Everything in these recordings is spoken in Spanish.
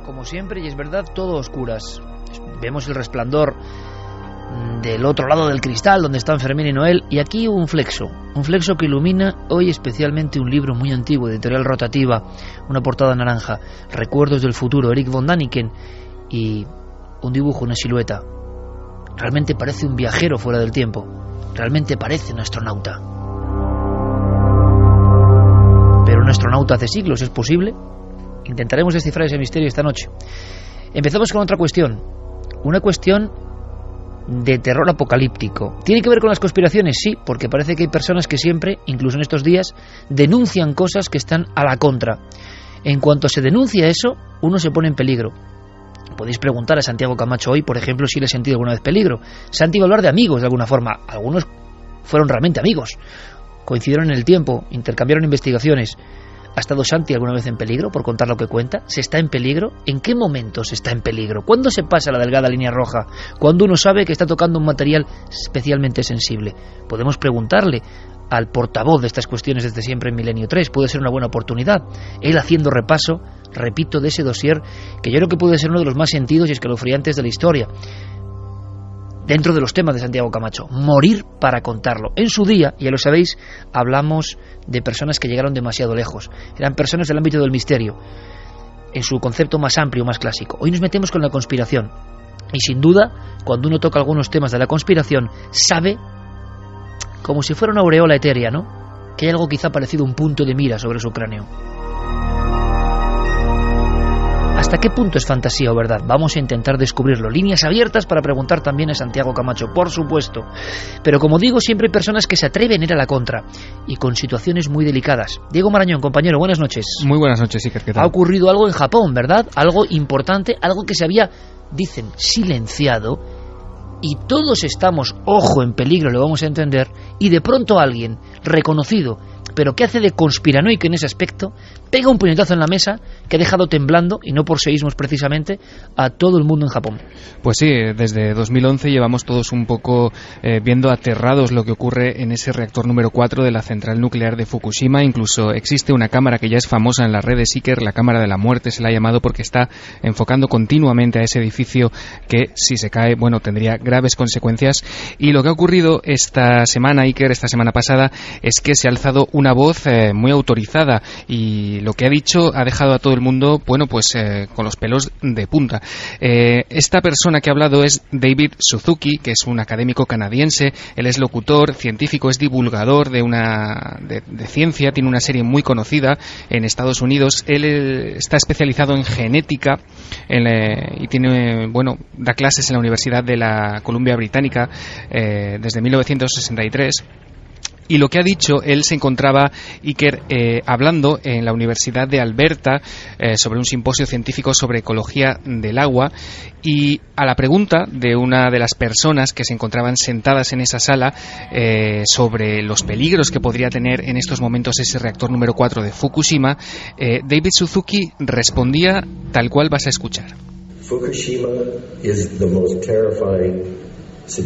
como siempre, y es verdad, todo a oscuras. Vemos el resplandor del otro lado del cristal, donde están Fermín y Noel, y aquí un flexo que ilumina hoy especialmente un libro muy antiguo de editorial Rotativa, una portada naranja, Recuerdos del futuro, Eric von Däniken, y un dibujo, una silueta. Realmente parece un viajero fuera del tiempo, realmente parece un astronauta. Pero un astronauta hace siglos, ¿es posible? Intentaremos descifrar ese misterio esta noche. Empezamos con otra cuestión, una cuestión de terror apocalíptico. ¿Tiene que ver con las conspiraciones? Sí, porque parece que hay personas que siempre, incluso en estos días, denuncian cosas que están a la contra. En cuanto se denuncia eso, uno se pone en peligro. Podéis preguntar a Santiago Camacho hoy, por ejemplo, si le ha sentido alguna vez peligro. Santi va a hablar de amigos de alguna forma. Algunos fueron realmente amigos, coincidieron en el tiempo, intercambiaron investigaciones. ¿Ha estado Santi alguna vez en peligro por contar lo que cuenta? ¿Se está en peligro? ¿En qué momento se está en peligro? ¿Cuándo se pasa la delgada línea roja? ¿Cuándo uno sabe que está tocando un material especialmente sensible? Podemos preguntarle al portavoz de estas cuestiones desde siempre en Milenio 3. Puede ser una buena oportunidad. Él haciendo repaso, repito, de ese dossier que yo creo que puede ser uno de los más sentidos y escalofriantes de la historia. Dentro de los temas de Santiago Camacho, morir para contarlo. En su día, ya lo sabéis, hablamos de personas que llegaron demasiado lejos. Eran personas del ámbito del misterio, en su concepto más amplio, más clásico. Hoy nos metemos con la conspiración. Y sin duda, cuando uno toca algunos temas de la conspiración, sabe, como si fuera una aureola etérea, ¿no?, que hay algo quizá parecido a un punto de mira sobre su cráneo. ¿Hasta qué punto es fantasía o verdad? Vamos a intentar descubrirlo. Líneas abiertas para preguntar también a Santiago Camacho, por supuesto. Pero como digo, siempre hay personas que se atreven a ir a la contra y con situaciones muy delicadas. Diego Marañón, compañero, buenas noches. Muy buenas noches, Iker, ¿qué tal? Ha ocurrido algo en Japón, ¿verdad? Algo importante, algo que se había, dicen, silenciado, y todos estamos, ojo, en peligro, lo vamos a entender, y de pronto alguien reconocido, pero que hace de conspiranoico en ese aspecto, pega un puñetazo en la mesa que ha dejado temblando, y no por seísmos precisamente, a todo el mundo en Japón. Pues sí, desde 2011 llevamos todos un poco viendo aterrados lo que ocurre en ese reactor número 4 de la central nuclear de Fukushima. Incluso existe una cámara que ya es famosa en las redes, Iker, la cámara de la muerte se la ha llamado, porque está enfocando continuamente a ese edificio que, si se cae, bueno, tendría graves consecuencias. Y lo que ha ocurrido esta semana, Iker, esta semana pasada, es que se ha alzado una voz muy autorizada, y lo que ha dicho ha dejado a todo el mundo, bueno, pues con los pelos de punta. Esta persona que ha hablado es David Suzuki, que es un académico canadiense. Él es locutor, científico, es divulgador de ciencia, tiene una serie muy conocida en Estados Unidos. Él está especializado en genética y tiene, bueno, da clases en la Universidad de la Columbia Británica desde 1963. Y lo que ha dicho, él se encontraba, Iker, hablando en la Universidad de Alberta sobre un simposio científico sobre ecología del agua, y a la pregunta de una de las personas que se encontraban sentadas en esa sala sobre los peligros que podría tener en estos momentos ese reactor número 4 de Fukushima, David Suzuki respondía tal cual vas a escuchar. Fukushima is the most terrifying.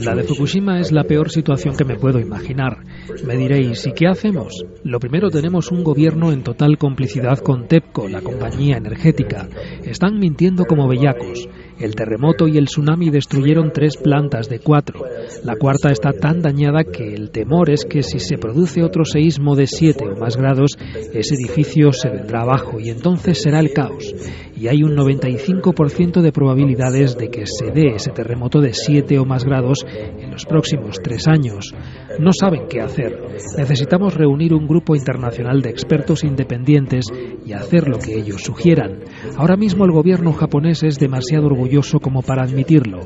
La de Fukushima es la peor situación que me puedo imaginar. Me diréis, ¿y qué hacemos? Lo primero, tenemos un gobierno en total complicidad con TEPCO, la compañía energética. Están mintiendo como bellacos. El terremoto y el tsunami destruyeron 3 plantas de 4. La cuarta está tan dañada que el temor es que si se produce otro seísmo de 7 o más grados, ese edificio se vendrá abajo y entonces será el caos. Y hay un 95% de probabilidades de que se dé ese terremoto de 7 o más grados en los próximos 3 años. No saben qué hacer. Necesitamos reunir un grupo internacional de expertos independientes y hacer lo que ellos sugieran. Ahora mismo el gobierno japonés es demasiado orgulloso como para admitirlo.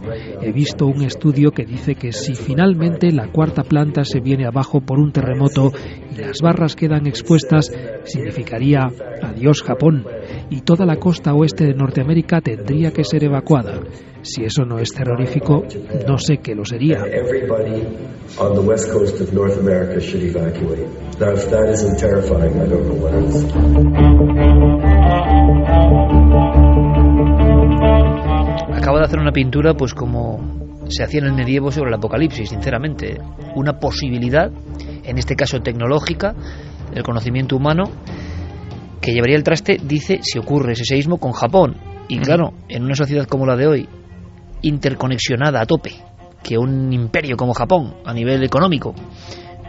He visto un estudio que dice que si finalmente la cuarta planta se viene abajo por un terremoto y las barras quedan expuestas, significaría adiós Japón, y toda la costa oeste de Norteamérica tendría que ser evacuada. Si eso no es terrorífico, no sé qué lo sería. Everybody on the west coast of North America should evacuate. Now, if that isn't terrifying, I don't know what is. Acaba de hacer una pintura, pues como se hacía en el medievo sobre el apocalipsis, sinceramente. Una posibilidad, en este caso tecnológica, del conocimiento humano, que llevaría el traste, dice, si ocurre ese seísmo, con Japón. Y claro, en una sociedad como la de hoy, interconexionada a tope, que un imperio como Japón, a nivel económico,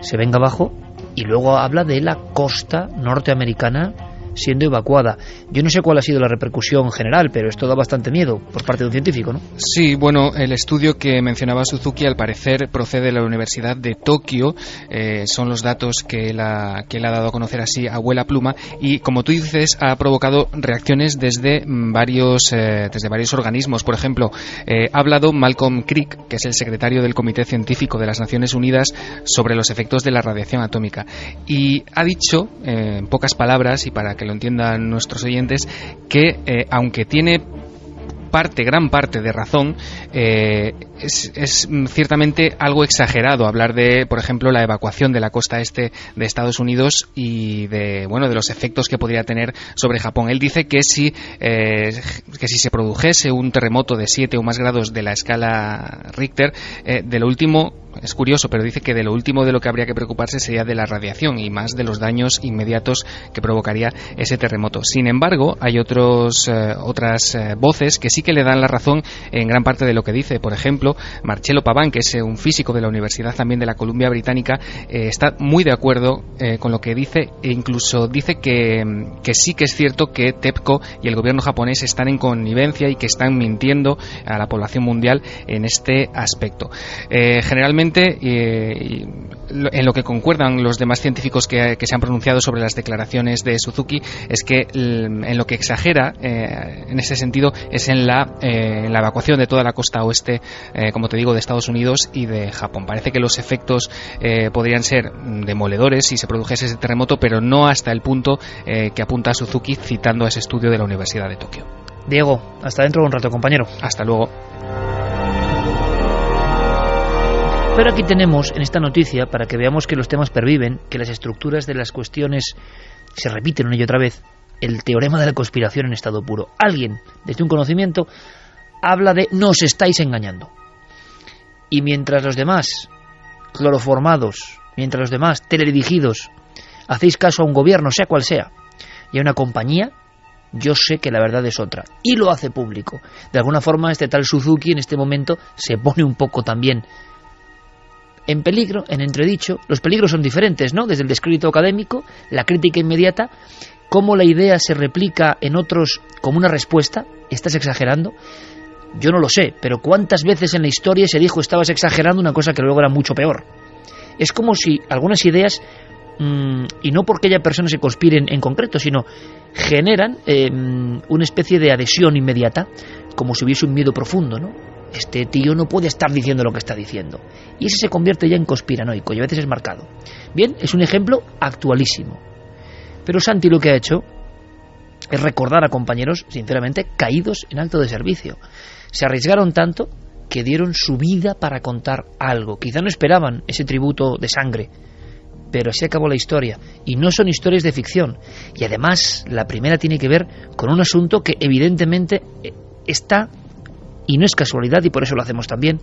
se venga abajo, y luego habla de la costa norteamericana siendo evacuada. Yo no sé cuál ha sido la repercusión general, pero esto da bastante miedo por parte de un científico, ¿no? Sí, bueno, el estudio que mencionaba Suzuki al parecer procede de la Universidad de Tokio, son los datos que él ha dado a conocer así a vuela pluma, y como tú dices, ha provocado reacciones desde varios organismos. Por ejemplo, ha hablado Malcolm Crick, que es el secretario del Comité Científico de las Naciones Unidas, sobre los efectos de la radiación atómica, y ha dicho, en pocas palabras, y para que lo entiendan nuestros oyentes, que aunque tiene gran parte de razón, es ciertamente algo exagerado hablar de, por ejemplo, la evacuación de la costa este de Estados Unidos y de los efectos que podría tener sobre Japón. Él dice que si se produjese un terremoto de 7 o más grados de la escala Richter, de lo último, es curioso, pero dice que de lo último de lo que habría que preocuparse sería de la radiación y más de los daños inmediatos que provocaría ese terremoto. Sin embargo, hay otras voces que sí que le dan la razón en gran parte de lo que dice. Por ejemplo, Marcello Pavan, que es un físico de la Universidad también de la Columbia Británica, está muy de acuerdo con lo que dice, e incluso dice que sí que es cierto que TEPCO y el gobierno japonés están en connivencia y que están mintiendo a la población mundial en este aspecto. Generalmente, en lo que concuerdan los demás científicos que se han pronunciado sobre las declaraciones de Suzuki, es que en lo que exagera en ese sentido es en la evacuación de toda la costa oeste, como te digo, de Estados Unidos y de Japón. Parece que los efectos podrían ser demoledores si se produjese ese terremoto, pero no hasta el punto que apunta Suzuki, citando a ese estudio de la Universidad de Tokio. Diego, hasta dentro de un rato, compañero. Hasta luego. Pero aquí tenemos, en esta noticia, para que veamos que los temas perviven, que las estructuras de las cuestiones se repiten una y otra vez, el teorema de la conspiración en estado puro. Alguien, desde un conocimiento, habla de nos estáis engañando. Y mientras los demás, cloroformados, mientras los demás, teledirigidos, hacéis caso a un gobierno, sea cual sea, y a una compañía, yo sé que la verdad es otra. Y lo hace público. De alguna forma, este tal Suzuki en este momento se pone un poco también en peligro, en entredicho. Los peligros son diferentes, ¿no? Desde el descrédito académico, la crítica inmediata, cómo la idea se replica en otros como una respuesta. ¿Estás exagerando? Yo no lo sé, pero ¿cuántas veces en la historia se dijo estabas exagerando una cosa que luego era mucho peor? Es como si algunas ideas, y no porque haya personas que conspiren en concreto, sino generan una especie de adhesión inmediata, como si hubiese un miedo profundo, ¿no? Este tío no puede estar diciendo lo que está diciendo. Y ese se convierte ya en conspiranoico, y a veces es marcado. Bien, es un ejemplo actualísimo. Pero Santi lo que ha hecho es recordar a compañeros, sinceramente, caídos en acto de servicio. Se arriesgaron tanto que dieron su vida para contar algo. Quizá no esperaban ese tributo de sangre, pero así acabó la historia. Y no son historias de ficción. Y además, la primera tiene que ver con un asunto que evidentemente está, y no es casualidad, y por eso lo hacemos también,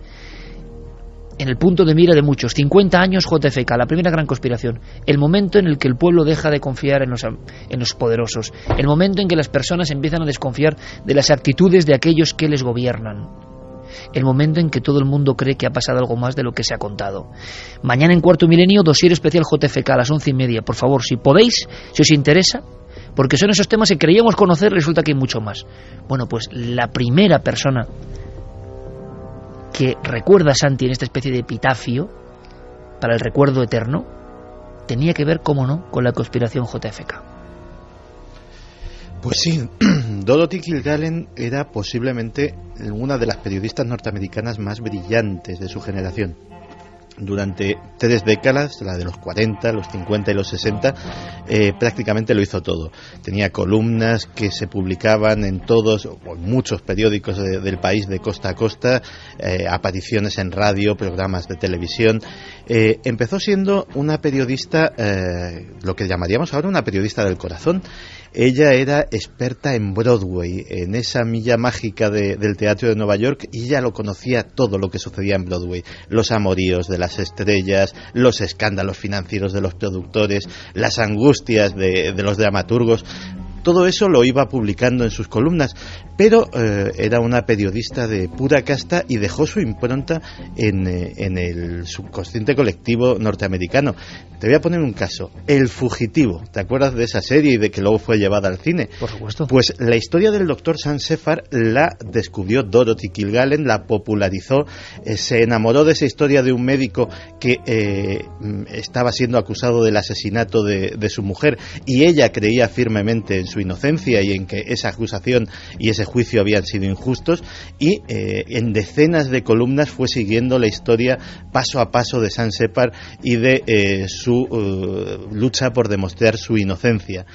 en el punto de mira de muchos. 50 años JFK, la primera gran conspiración. El momento en el que el pueblo deja de confiar en los poderosos. El momento en que las personas empiezan a desconfiar de las actitudes de aquellos que les gobiernan. El momento en que todo el mundo cree que ha pasado algo más de lo que se ha contado. Mañana en Cuarto Milenio, dosier especial JFK a las 11:30. Por favor, si podéis, si os interesa, porque son esos temas que creíamos conocer, resulta que hay mucho más. Bueno, pues la primera persona que recuerda a Santi en esta especie de epitafio para el recuerdo eterno tenía que ver, cómo no, con la conspiración JFK. Pues sí, Dorothy Kilgallen era posiblemente una de las periodistas norteamericanas más brillantes de su generación. Durante 3 décadas, la de los 40, los 50 y los 60, prácticamente lo hizo todo. Tenía columnas que se publicaban en todos o en muchos periódicos del país de costa a costa, apariciones en radio, programas de televisión. Empezó siendo una periodista, lo que llamaríamos ahora una periodista del corazón. Ella era experta en Broadway, en esa milla mágica del teatro de Nueva York, y ella lo conocía todo lo que sucedía en Broadway. Los amoríos de las estrellas, los escándalos financieros de los productores, las angustias de los dramaturgos. todo eso lo iba publicando en sus columnas, pero era una periodista de pura casta y dejó su impronta en el subconsciente colectivo norteamericano. Te voy a poner un caso, El Fugitivo. ¿Te acuerdas de esa serie y de que luego fue llevada al cine? Por supuesto. Pues la historia del doctor Sansephar la descubrió Dorothy Kilgallen, la popularizó, se enamoró de esa historia de un médico que estaba siendo acusado del asesinato de su mujer, y ella creía firmemente en su inocencia y en que esa acusación y ese juicio habían sido injustos, y en decenas de columnas fue siguiendo la historia paso a paso de Sansephar y de su lucha por demostrar su inocencia.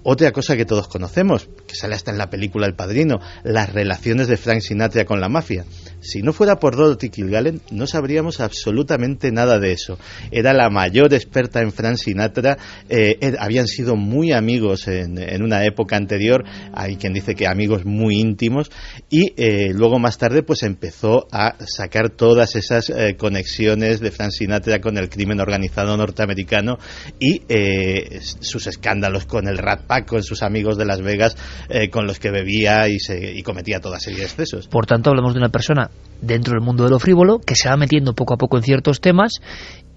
Otra cosa que todos conocemos, que sale hasta en la película El Padrino, las relaciones de Frank Sinatra con la mafia. Si no fuera por Dorothy Kilgallen, no sabríamos absolutamente nada de eso. Era la mayor experta en Frank Sinatra, habían sido muy amigos en una época anterior, hay quien dice que amigos muy íntimos, y luego más tarde pues empezó a sacar todas esas conexiones de Frank Sinatra con el crimen organizado norteamericano y sus escándalos con el Rat Pack, con sus amigos de Las Vegas, con los que bebía y cometía toda serie de excesos. Por tanto, hablamos de una persona dentro del mundo de lo frívolo que se va metiendo poco a poco en ciertos temas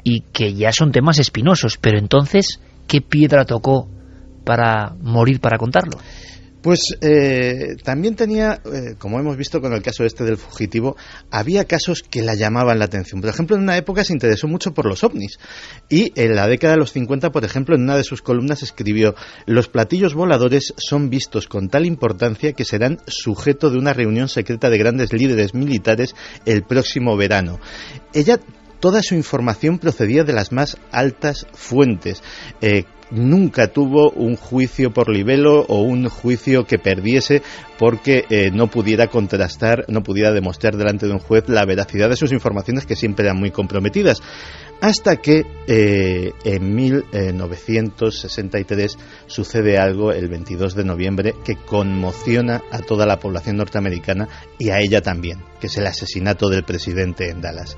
y que ya son temas espinosos. Pero entonces, ¿qué piedra tocó para morir para contarlo? Pues también tenía, como hemos visto con el caso este del fugitivo, había casos que la llamaban la atención. Por ejemplo, en una época se interesó mucho por los ovnis, y en la década de los 50, por ejemplo, en una de sus columnas escribió: los platillos voladores son vistos con tal importancia que serán sujeto de una reunión secreta de grandes líderes militares el próximo verano. Toda su información procedía de las más altas fuentes. Nunca tuvo un juicio por libelo o un juicio que perdiese porque no pudiera contrastar, no pudiera demostrar delante de un juez la veracidad de sus informaciones, que siempre eran muy comprometidas. Hasta que en 1963 sucede algo el 22 de noviembre que conmociona a toda la población norteamericana y a ella también, que es el asesinato del presidente en Dallas.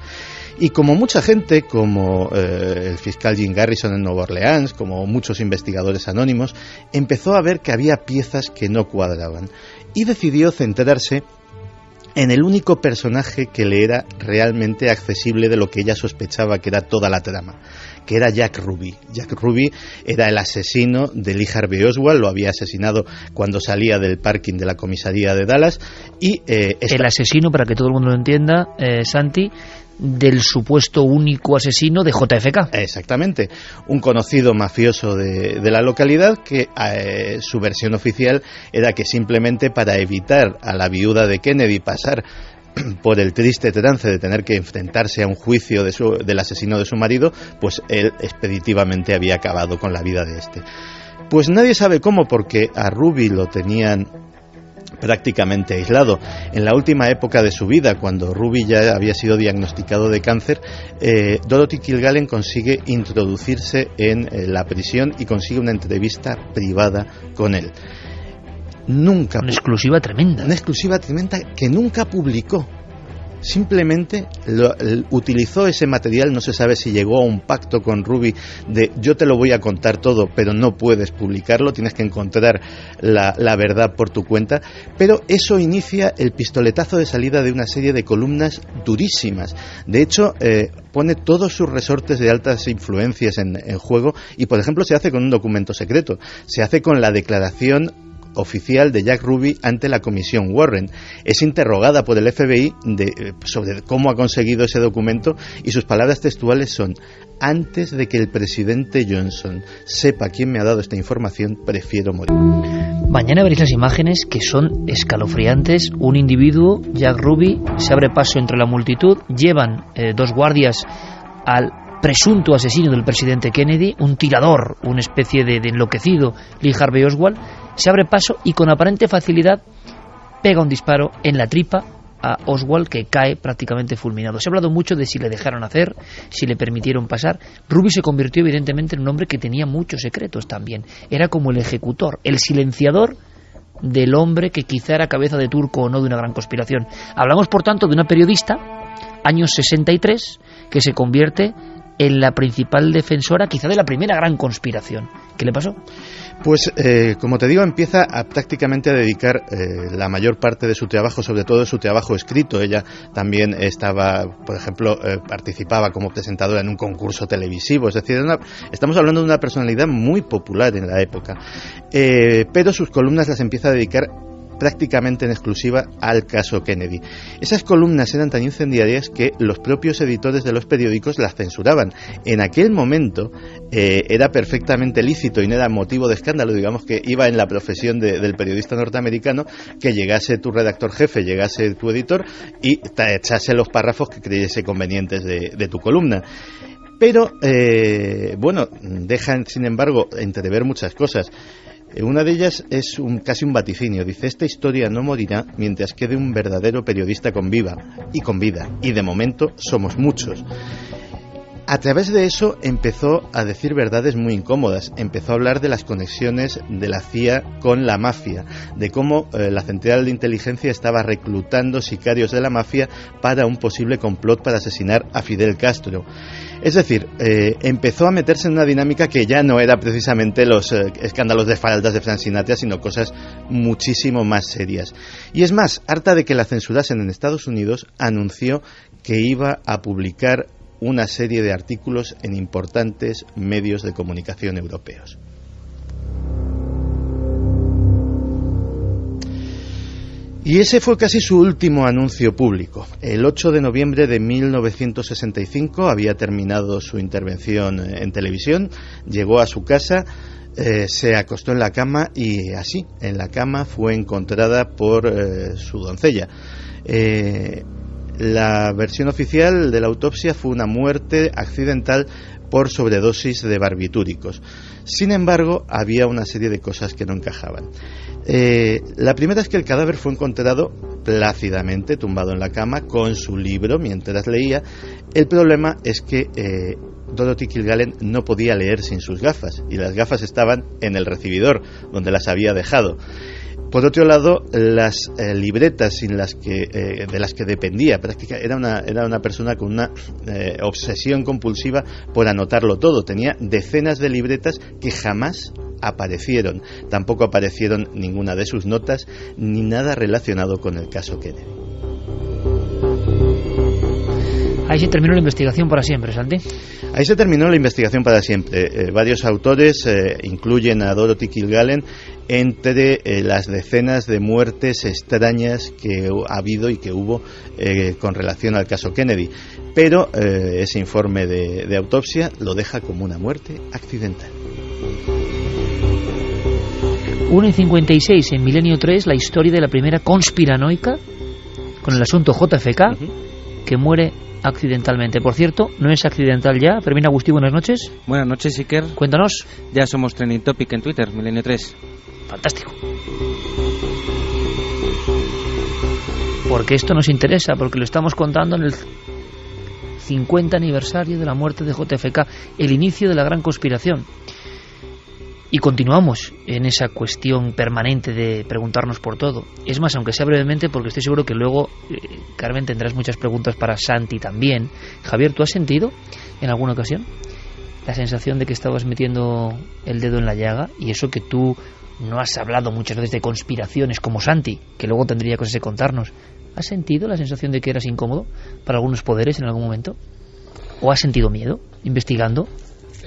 Y como mucha gente, como el fiscal Jim Garrison en Nueva Orleans, como muchos investigadores anónimos, empezó a ver que había piezas que no cuadraban y decidió centrarse en el único personaje que le era realmente accesible de lo que ella sospechaba que era toda la trama, que era Jack Ruby. Jack Ruby era el asesino de Lee Harvey Oswald, lo había asesinado cuando salía del parking de la comisaría de Dallas, y el asesino, para que todo el mundo lo entienda, Santi, del supuesto único asesino de JFK. Exactamente, un conocido mafioso de la localidad que su versión oficial era que simplemente para evitar a la viuda de Kennedy pasar por el triste trance de tener que enfrentarse a un juicio del asesino de su marido, pues él expeditivamente había acabado con la vida de este. Pues nadie sabe cómo, porque a Ruby lo tenían prácticamente aislado. En la última época de su vida, cuando Ruby ya había sido diagnosticado de cáncer, Dorothy Kilgallen consigue introducirse en la prisión y consigue una entrevista privada con él. Una exclusiva tremenda. Una exclusiva tremenda que nunca publicó. Simplemente utilizó ese material, no se sabe si llegó a un pacto con Ruby de yo te lo voy a contar todo, pero no puedes publicarlo, tienes que encontrar la verdad por tu cuenta, pero eso inicia el pistoletazo de salida de una serie de columnas durísimas. De hecho, pone todos sus resortes de altas influencias en juego, y por ejemplo se hace con un documento secreto, se hace con la declaración oficial de Jack Ruby ante la comisión Warren. Es interrogada por el FBI sobre cómo ha conseguido ese documento, y sus palabras textuales son: antes de que el presidente Johnson sepa quién me ha dado esta información, prefiero morir. Mañana veréis las imágenes, que son escalofriantes. Un individuo, Jack Ruby, se abre paso entre la multitud, llevan dos guardias al presunto asesino del presidente Kennedy, un tirador, una especie de enloquecido, Lee Harvey Oswald, se abre paso y con aparente facilidad pega un disparo en la tripa a Oswald, que cae prácticamente fulminado. Se ha hablado mucho de si le dejaron hacer, si le permitieron pasar. Ruby se convirtió evidentemente en un hombre que tenía muchos secretos también. Era como el ejecutor, el silenciador del hombre que quizá era cabeza de turco o no de una gran conspiración. Hablamos, por tanto, de una periodista, años 63, que se convierte en la principal defensora, quizá de la primera gran conspiración. ¿Qué le pasó? Pues, como te digo, empieza prácticamente a dedicar la mayor parte de su trabajo, sobre todo de su trabajo escrito. Ella también estaba, por ejemplo, participaba como presentadora en un concurso televisivo. Es decir, estamos hablando de una personalidad muy popular en la época. Pero sus columnas las empieza a dedicar prácticamente en exclusiva al caso Kennedy. Esas columnas eran tan incendiarias que los propios editores de los periódicos las censuraban. En aquel momento era perfectamente lícito y no era motivo de escándalo, digamos que iba en la profesión del periodista norteamericano, que llegase tu redactor jefe, llegase tu editor y te echase los párrafos que creyese convenientes de tu columna. Pero, bueno, dejan sin embargo entrever muchas cosas. Una de ellas es casi un vaticinio. Dice: esta historia no morirá mientras quede un verdadero periodista con vida. Y de momento somos muchos. A través de eso empezó a decir verdades muy incómodas. Empezó a hablar de las conexiones de la CIA con la mafia, de cómo la central de inteligencia estaba reclutando sicarios de la mafia para un posible complot para asesinar a Fidel Castro. Es decir, empezó a meterse en una dinámica que ya no era precisamente los escándalos de faldas de Frank Sinatra, sino cosas muchísimo más serias. Y es más, harta de que la censurasen en Estados Unidos, anunció que iba a publicar una serie de artículos en importantes medios de comunicación europeos. Y ese fue casi su último anuncio público. El 8 de noviembre de 1965 había terminado su intervención en televisión, llegó a su casa, se acostó en la cama y así, en la cama fue encontrada por su doncella. La versión oficial de la autopsia fue una muerte accidental por sobredosis de barbitúricos. Sin embargo, había una serie de cosas que no encajaban. La primera es que el cadáver fue encontrado plácidamente tumbado en la cama con su libro mientras leía. El problema es que Dorothy Kilgallen no podía leer sin sus gafas, y las gafas estaban en el recibidor, donde las había dejado. Por otro lado, las libretas de las que dependía, era una persona con una obsesión compulsiva por anotarlo todo. Tenía decenas de libretas que jamás aparecieron. Tampoco aparecieron ninguna de sus notas ni nada relacionado con el caso Kennedy. Ahí se terminó la investigación para siempre, Santi. Ahí se terminó la investigación para siempre. Varios autores incluyen a Dorothy Kilgallen entre las decenas de muertes extrañas que ha habido y que hubo con relación al caso Kennedy. Pero ese informe de autopsia lo deja como una muerte accidental. 1:56 en Milenio 3, la historia de la primera conspiranoica con el asunto JFK, que muere accidentalmente. Por cierto, no es accidental ya. Fermín Agustí, buenas noches. Buenas noches, Iker. Cuéntanos. Ya somos trending topic en Twitter, Milenio 3. Fantástico. Porque esto nos interesa, porque lo estamos contando en el 50 aniversario de la muerte de JFK, el inicio de la gran conspiración. Y continuamos en esa cuestión permanente de preguntarnos por todo. Es más, aunque sea brevemente, porque estoy seguro que luego, Carmen, tendrás muchas preguntas para Santi también. Javier, ¿tú has sentido en alguna ocasión la sensación de que estabas metiendo el dedo en la llaga? Y eso que tú no has hablado muchas veces de conspiraciones como Santi, que luego tendría cosas que contarnos. ¿Has sentido la sensación de que eras incómodo para algunos poderes en algún momento? ¿O has sentido miedo investigando?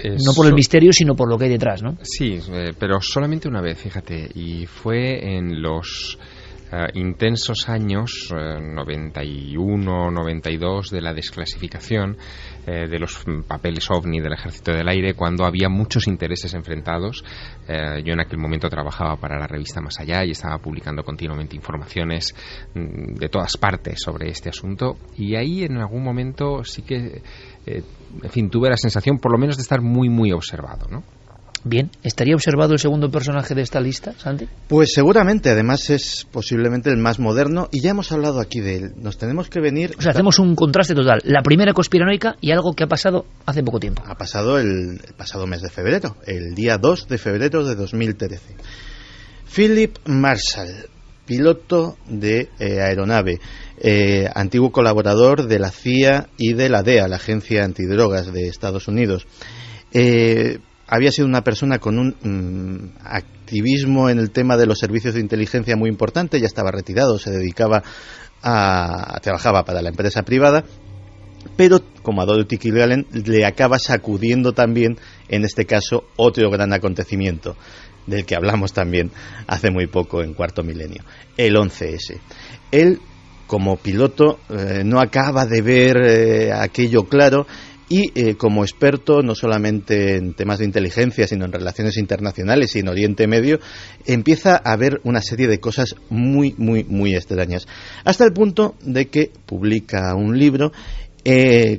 No por el misterio, sino por lo que hay detrás, ¿no? Sí, pero solamente una vez, fíjate, y fue en los intensos años 91, 92 de la desclasificación de los papeles OVNI del Ejército del Aire, cuando había muchos intereses enfrentados. Yo en aquel momento trabajaba para la revista Más Allá y estaba publicando continuamente informaciones de todas partes sobre este asunto, y ahí en algún momento sí que en fin, tuve la sensación por lo menos de estar muy muy observado, ¿no? Bien, ¿estaría observado el segundo personaje de esta lista, Santi? Pues seguramente, además es posiblemente el más moderno, y ya hemos hablado aquí de él. Nos tenemos que venir... O sea, hacemos un contraste total. La primera conspiranoica y algo que ha pasado hace poco tiempo. Ha pasado el pasado mes de febrero, el día 2 de febrero de 2013. Philip Marshall, piloto de aeronave, antiguo colaborador de la CIA y de la DEA, la Agencia Antidrogas de Estados Unidos. Había sido una persona con un activismo en el tema de los servicios de inteligencia muy importante, ya estaba retirado, se dedicaba trabajaba para la empresa privada, pero como a Dorothy Kilgallen le acaba sacudiendo también, en este caso, otro gran acontecimiento, del que hablamos también hace muy poco en Cuarto Milenio, el 11S. Él, como piloto, no acaba de ver aquello claro, y como experto no solamente en temas de inteligencia, sino en relaciones internacionales y en Oriente Medio, empieza a ver una serie de cosas muy, muy, muy extrañas, hasta el punto de que publica un libro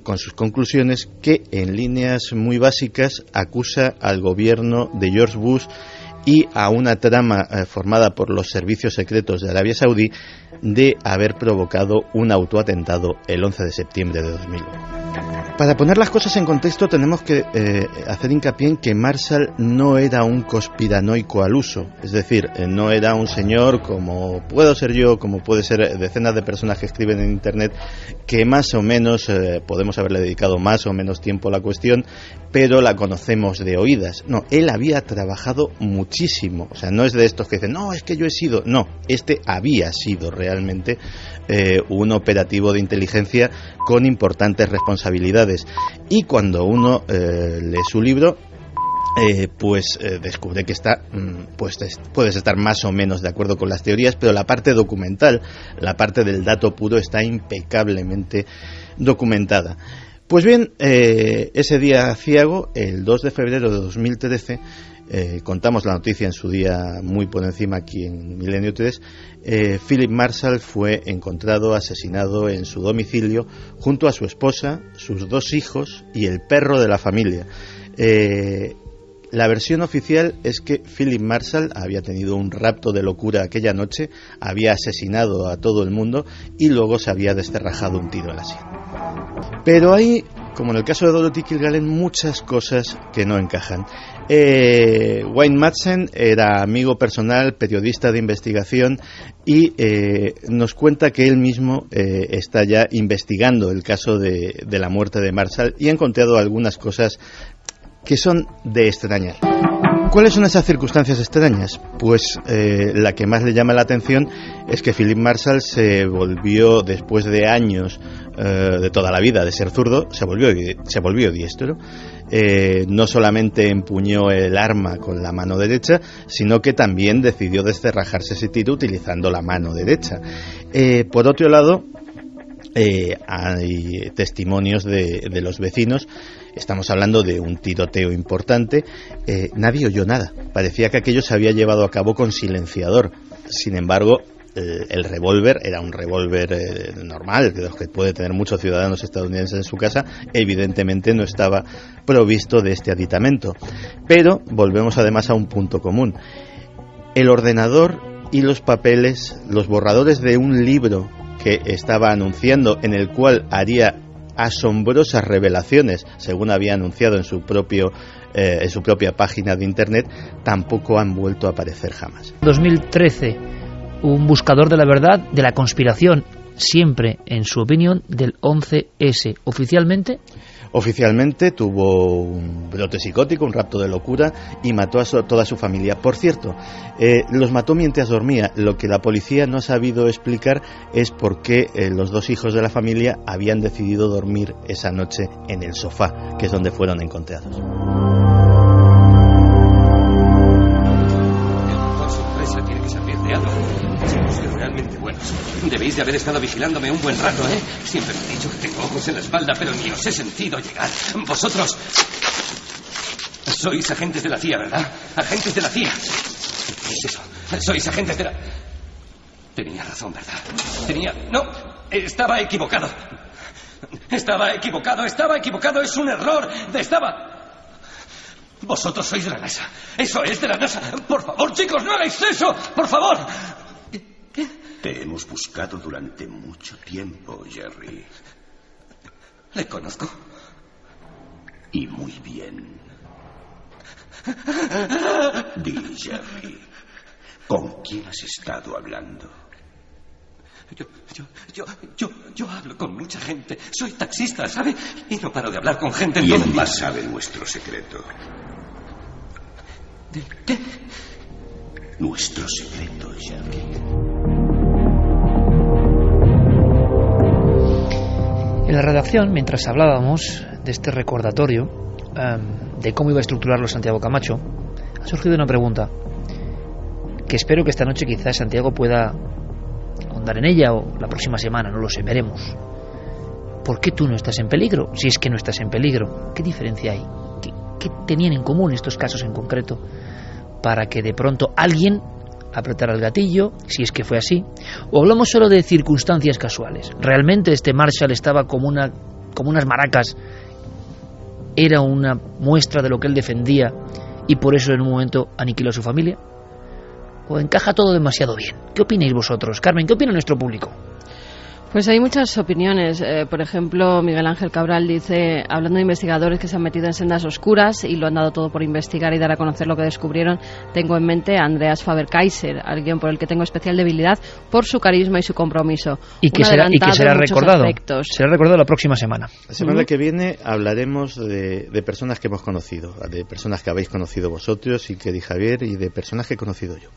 con sus conclusiones que, en líneas muy básicas, acusa al gobierno de George Bush y a una trama formada por los servicios secretos de Arabia Saudí de haber provocado un autoatentado el 11 de septiembre de 2001. Para poner las cosas en contexto, tenemos que hacer hincapié en que Marshall no era un conspiranoico al uso, es decir, no era un señor como puedo ser yo, como puede ser decenas de personas que escriben en Internet, que más o menos podemos haberle dedicado más o menos tiempo a la cuestión, pero la conocemos de oídas. No, él había trabajado muchísimo, o sea, no es de estos que dicen, no, es que yo he sido, no, este había sido realmente un operativo de inteligencia con importantes responsabilidades, y cuando uno lee su libro, descubre que puedes estar más o menos de acuerdo con las teorías, pero la parte documental, la parte del dato puro, está impecablemente documentada. Pues bien, ese día aciago, el 2 de febrero de 2013, contamos la noticia en su día muy por encima aquí en Milenio 3, Philip Marshall fue encontrado asesinado en su domicilio junto a su esposa, sus 2 hijos y el perro de la familia. La versión oficial es que Philip Marshall había tenido un rapto de locura aquella noche, había asesinado a todo el mundo y luego se había descerrajado un tiro en la sien. Pero hay, como en el caso de Dorothy Kilgallen, muchas cosas que no encajan. Wayne Madsen era amigo personal, periodista de investigación, y nos cuenta que él mismo está ya investigando el caso de la muerte de Marshall y ha encontrado algunas cosas que son de extrañar. ¿Cuáles son esas circunstancias extrañas? Pues la que más le llama la atención es que Philip Marshall se volvió, después de años de toda la vida de ser zurdo, se volvió diestro. No solamente empuñó el arma con la mano derecha, sino que también decidió descerrajarse ese tiro utilizando la mano derecha. Por otro lado, hay testimonios de los vecinos. Estamos hablando de un tiroteo importante. Nadie oyó nada. Parecía que aquello se había llevado a cabo con silenciador. Sin embargo, el revólver era un revólver normal, de los que puede tener muchos ciudadanos estadounidenses en su casa. Evidentemente no estaba provisto de este aditamento. Pero volvemos además a un punto común. El ordenador y los papeles, los borradores de un libro que estaba anunciando, en el cual haría asombrosas revelaciones, según había anunciado en su propia página de internet, tampoco han vuelto a aparecer jamás. 2013, un buscador de la verdad, de la conspiración, siempre, en su opinión, del 11S. Oficialmente tuvo un brote psicótico, un rapto de locura, y mató a toda su familia. Por cierto, los mató mientras dormía. Lo que la policía no ha sabido explicar es por qué los 2 hijos de la familia habían decidido dormir esa noche en el sofá, que es donde fueron encontrados. Debéis de haber estado vigilándome un buen rato, ¿eh? Siempre me he dicho que tengo ojos en la espalda, pero ni os he sentido llegar. Vosotros sois agentes de la CIA, ¿verdad? Agentes de la CIA. ¿Qué es eso? Sois agentes de la... Tenía razón, ¿verdad? No, estaba equivocado. Estaba equivocado. Es un error. Vosotros sois de la NASA. Eso es de la NASA. Por favor, chicos, no hagáis eso. Por favor. ¿Qué? Te hemos buscado durante mucho tiempo, Jerry. ¿Le conozco? Y muy bien. Di, Jerry. ¿Con quién has estado hablando? Yo hablo con mucha gente. Soy taxista, ¿sabe? Y no paro de hablar con gente. ¿Quién más sabe nuestro secreto? ¿De qué? Nuestro secreto, Jackie. En la redacción, mientras hablábamos de este recordatorio de cómo iba a estructurarlo Santiago Camacho, ha surgido una pregunta que espero que esta noche quizás Santiago pueda ahondar en ella, o la próxima semana, no lo sé, veremos. ¿Por qué tú no estás en peligro? Si es que no estás en peligro, ¿qué diferencia hay? ¿Qué tenían en común estos casos en concreto para que de pronto alguien apretara el gatillo, si es que fue así? ¿O hablamos solo de circunstancias casuales? ¿Realmente este Marshall estaba como unas maracas? ¿Era una muestra de lo que él defendía y por eso en un momento aniquiló a su familia? ¿O encaja todo demasiado bien? ¿Qué opináis vosotros? Carmen, ¿qué opina nuestro público? Pues hay muchas opiniones. Por ejemplo, Miguel Ángel Cabral dice, hablando de investigadores que se han metido en sendas oscuras y lo han dado todo por investigar y dar a conocer lo que descubrieron, tengo en mente a Andreas Faber-Kaiser, alguien por el que tengo especial debilidad por su carisma y su compromiso. Y que será recordado. Será recordado la próxima semana. La semana que viene hablaremos de personas que hemos conocido, de personas que habéis conocido vosotros y que di Javier, y de personas que he conocido yo.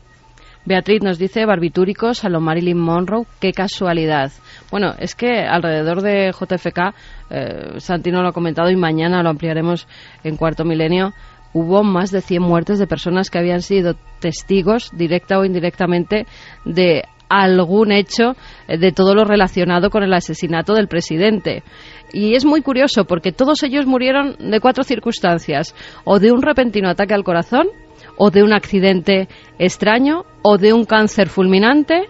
Beatriz nos dice, barbitúricos a lo Marilyn Monroe, qué casualidad. Bueno, es que alrededor de JFK, Santi no lo ha comentado y mañana lo ampliaremos en Cuarto Milenio, hubo más de 100 muertes de personas que habían sido testigos, directa o indirectamente, de algún hecho de todo lo relacionado con el asesinato del presidente. Y es muy curioso porque todos ellos murieron de 4 circunstancias: o de un repentino ataque al corazón, o de un accidente extraño, o de un cáncer fulminante,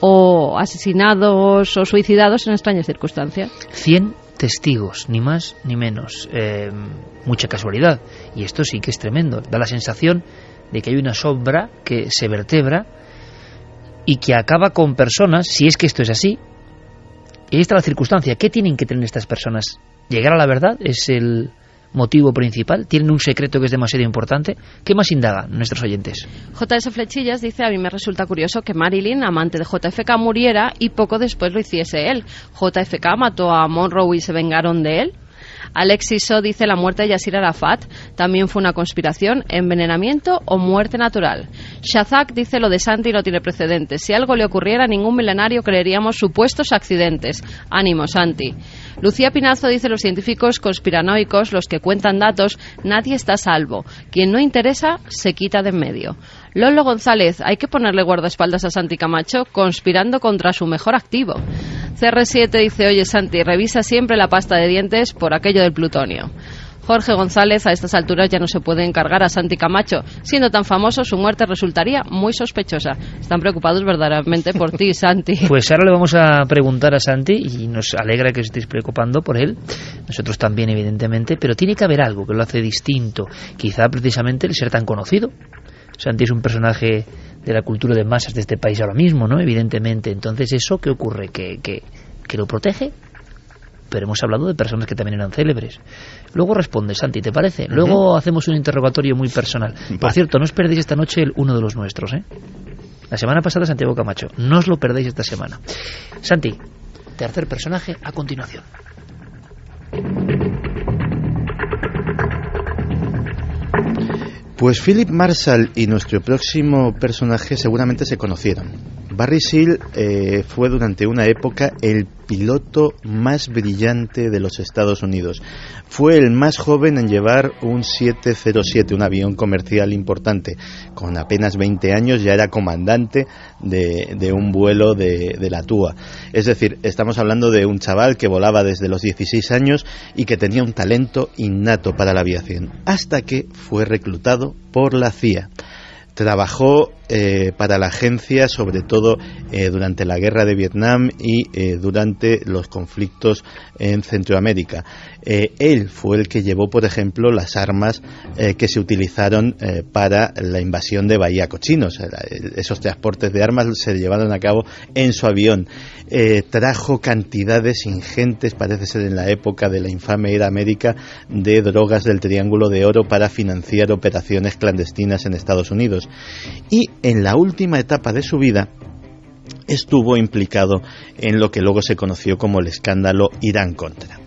o asesinados o suicidados en extrañas circunstancias. 100 testigos, ni más ni menos. Mucha casualidad. Y esto sí que es tremendo. Da la sensación de que hay una sombra que se vertebra y que acaba con personas, si es que esto es así. Y ahí está la circunstancia. ¿Qué tienen que tener estas personas? ¿Llegar a la verdad? ¿Es el motivo principal? ¿Tienen un secreto que es demasiado importante? ¿Qué más indagan nuestros oyentes? JS Flechillas dice, a mí me resulta curioso que Marilyn, amante de JFK, muriera y poco después lo hiciese él. JFK mató a Monroe y se vengaron de él. Alexis So dice, la muerte de Yasir Arafat también fue una conspiración, envenenamiento o muerte natural. Shazak dice, lo de Santi no tiene precedentes. Si algo le ocurriera a ningún milenario creeríamos supuestos accidentes. Ánimo, Santi. Lucía Pinazo dice, los científicos conspiranoicos, los que cuentan datos, nadie está a salvo. Quien no interesa, se quita de en medio. Lolo González, hay que ponerle guardaespaldas a Santi Camacho conspirando contra su mejor activo. CR7 dice, oye Santi, revisa siempre la pasta de dientes por aquello del plutonio. Jorge González, a estas alturas ya no se puede encargar a Santi Camacho. Siendo tan famoso, su muerte resultaría muy sospechosa. Están preocupados verdaderamente por ti, Santi. Pues ahora le vamos a preguntar a Santi, y nos alegra que os estéis preocupando por él. Nosotros también, evidentemente, pero tiene que haber algo que lo hace distinto. Quizá precisamente el ser tan conocido. Santi es un personaje de la cultura de masas de este país ahora mismo, ¿no? Evidentemente. Entonces, ¿eso qué ocurre? ¿Que lo protege? Pero hemos hablado de personas que también eran célebres. Luego responde, Santi, ¿te parece? Luego hacemos un interrogatorio muy personal. Por cierto, no os perdéis esta noche uno de los nuestros, ¿eh? La semana pasada Santiago Camacho. No os lo perdéis esta semana. Santi, tercer personaje a continuación. Pues Philip Marshall y nuestro próximo personaje seguramente se conocieron. Barry Seal fue durante una época el piloto más brillante de los Estados Unidos. Fue el más joven en llevar un 707, un avión comercial importante. Con apenas 20 años ya era comandante de un vuelo de la TUA. Es decir, estamos hablando de un chaval que volaba desde los 16 años y que tenía un talento innato para la aviación, hasta que fue reclutado por la CIA. Trabajó para la agencia, sobre todo durante la guerra de Vietnam y durante los conflictos en Centroamérica. Él fue el que llevó, por ejemplo, las armas que se utilizaron para la invasión de Bahía Cochinos. Esos transportes de armas se llevaron a cabo en su avión. Trajo cantidades ingentes, parece ser en la época de la infame era América, de drogas del Triángulo de Oro para financiar operaciones clandestinas en Estados Unidos. Y en la última etapa de su vida estuvo implicado en lo que luego se conoció como el escándalo Irán-Contra.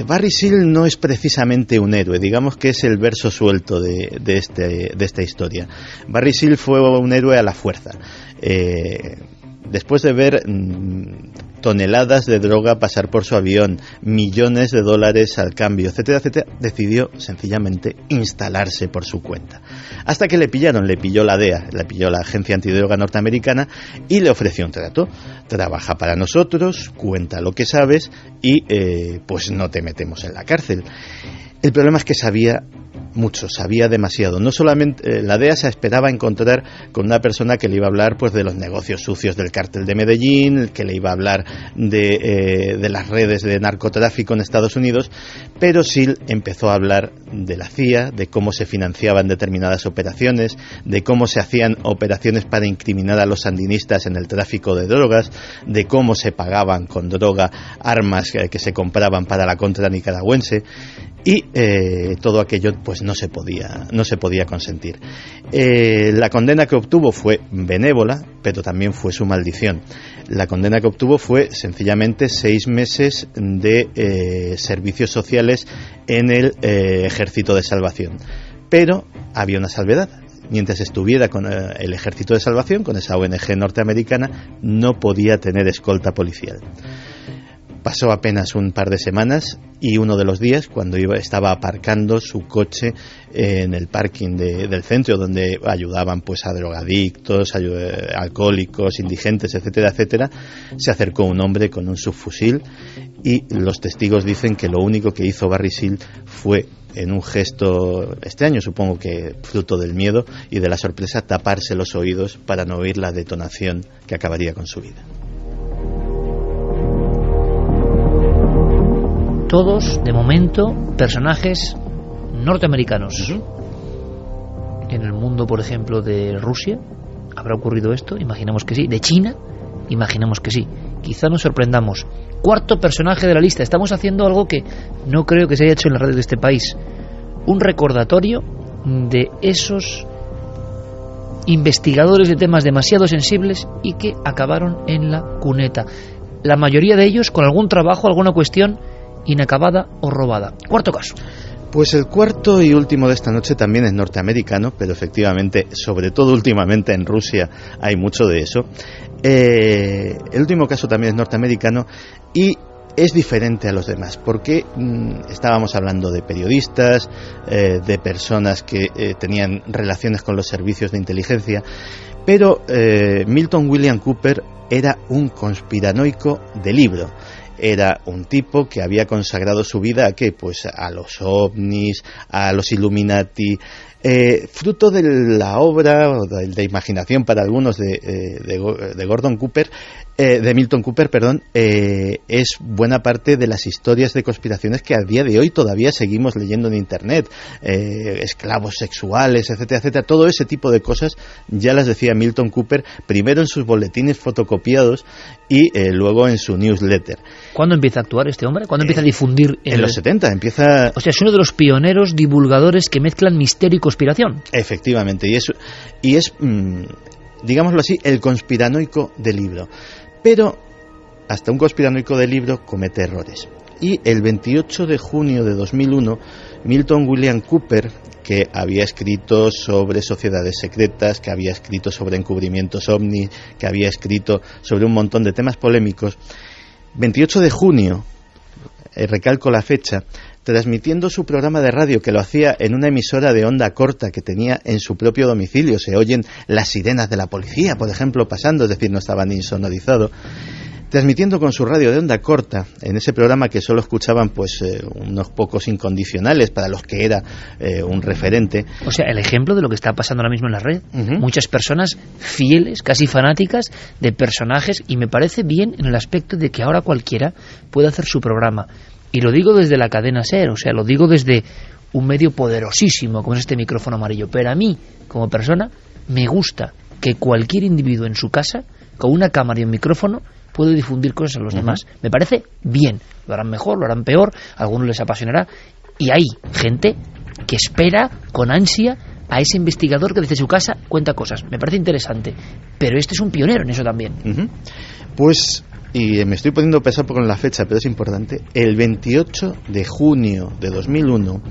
Barry Seal no es precisamente un héroe, digamos que es el verso suelto de esta historia. Barry Seal fue un héroe a la fuerza. Después de ver toneladas de droga pasar por su avión, millones de dólares al cambio, etcétera, etcétera, decidió sencillamente instalarse por su cuenta. Hasta que le pilló la DEA, le pilló la Agencia Antidroga norteamericana y le ofreció un trato. Trabaja para nosotros, cuenta lo que sabes y pues no te metemos en la cárcel. El problema es que sabía mucho, sabía demasiado. No solamente la DEA se esperaba encontrar con una persona que le iba a hablar pues de los negocios sucios del cártel de Medellín, que le iba a hablar de las redes de narcotráfico en Estados Unidos, pero Seal empezó a hablar de la CIA, de cómo se financiaban determinadas operaciones, de cómo se hacían operaciones para incriminar a los sandinistas en el tráfico de drogas, de cómo se pagaban con droga armas que se compraban para la contra nicaragüense. Y todo aquello pues no se podía consentir. La condena que obtuvo fue benévola, pero también fue su maldición. La condena que obtuvo fue sencillamente 6 meses de servicios sociales en el Ejército de Salvación. Pero había una salvedad. Mientras estuviera con el Ejército de Salvación, con esa ONG norteamericana, no podía tener escolta policial. Pasó apenas un par de semanas y uno de los días, cuando estaba aparcando su coche en el parking del centro, donde ayudaban pues a drogadictos, alcohólicos, indigentes, etcétera, etcétera, se acercó un hombre con un subfusil y los testigos dicen que lo único que hizo Barry Seal fue, en un gesto extraño, supongo que fruto del miedo y de la sorpresa, taparse los oídos para no oír la detonación que acabaría con su vida. Todos, de momento, personajes norteamericanos. En el mundo, por ejemplo, de Rusia, ¿habrá ocurrido esto? Imaginamos que sí. ¿De China? Imaginamos que sí. Quizá nos sorprendamos. 4º personaje de la lista. Estamos haciendo algo que no creo que se haya hecho en las redes de este país. Un recordatorio de esos investigadores de temas demasiado sensibles y que acabaron en la cuneta. La mayoría de ellos con algún trabajo, alguna cuestión inacabada o robada. 4º caso. Pues el 4º y último de esta noche también es norteamericano, pero efectivamente, sobre todo últimamente en Rusia, hay mucho de eso. El último caso también es norteamericano y es diferente a los demás, porque estábamos hablando de periodistas, de personas que tenían relaciones con los servicios de inteligencia, pero Milton William Cooper era un conspiranoico de libro. Era un tipo que había consagrado su vida ¿a qué? Pues a los ovnis, a los Illuminati, fruto de la obra o de imaginación para algunos de Gordon Cooper, de Milton Cooper, perdón, es buena parte de las historias de conspiraciones que a día de hoy todavía seguimos leyendo en internet, esclavos sexuales, etcétera, etcétera. Todo ese tipo de cosas ya las decía Milton Cooper, primero en sus boletines fotocopiados y luego en su newsletter. ¿Cuándo empieza a actuar este hombre? ¿Cuándo empieza a difundir? En los 70 empieza... O sea, es uno de los pioneros divulgadores que mezclan misterio y conspiración. Efectivamente, y es digámoslo así, el conspiranoico del libro. Pero hasta un conspiranoico del libro comete errores. Y el 28 de junio de 2001, Milton William Cooper, que había escrito sobre sociedades secretas, que había escrito sobre encubrimientos ovni, que había escrito sobre un montón de temas polémicos, 28 de junio, recalco la fecha, transmitiendo su programa de radio, que lo hacía en una emisora de onda corta que tenía en su propio domicilio. Se oyen las sirenas de la policía, por ejemplo, pasando, es decir, no estaba ni insonorizado. Transmitiendo con su radio de onda corta, en ese programa que solo escuchaban pues unos pocos incondicionales para los que era un referente. O sea, el ejemplo de lo que está pasando ahora mismo en la red. Muchas personas fieles, casi fanáticas de personajes, y me parece bien en el aspecto de que ahora cualquiera puede hacer su programa. Y lo digo desde la cadena SER, o sea, lo digo desde un medio poderosísimo como es este micrófono amarillo. Pero a mí, como persona, me gusta que cualquier individuo en su casa, con una cámara y un micrófono, puede difundir cosas a los demás. Me parece bien. Lo harán mejor, lo harán peor, a algunos les apasionará. Y hay gente que espera con ansia a ese investigador que desde su casa cuenta cosas. Me parece interesante, pero este es un pionero en eso también. Pues, y me estoy poniendo pesado con la fecha, pero es importante, el 28 de junio de 2001,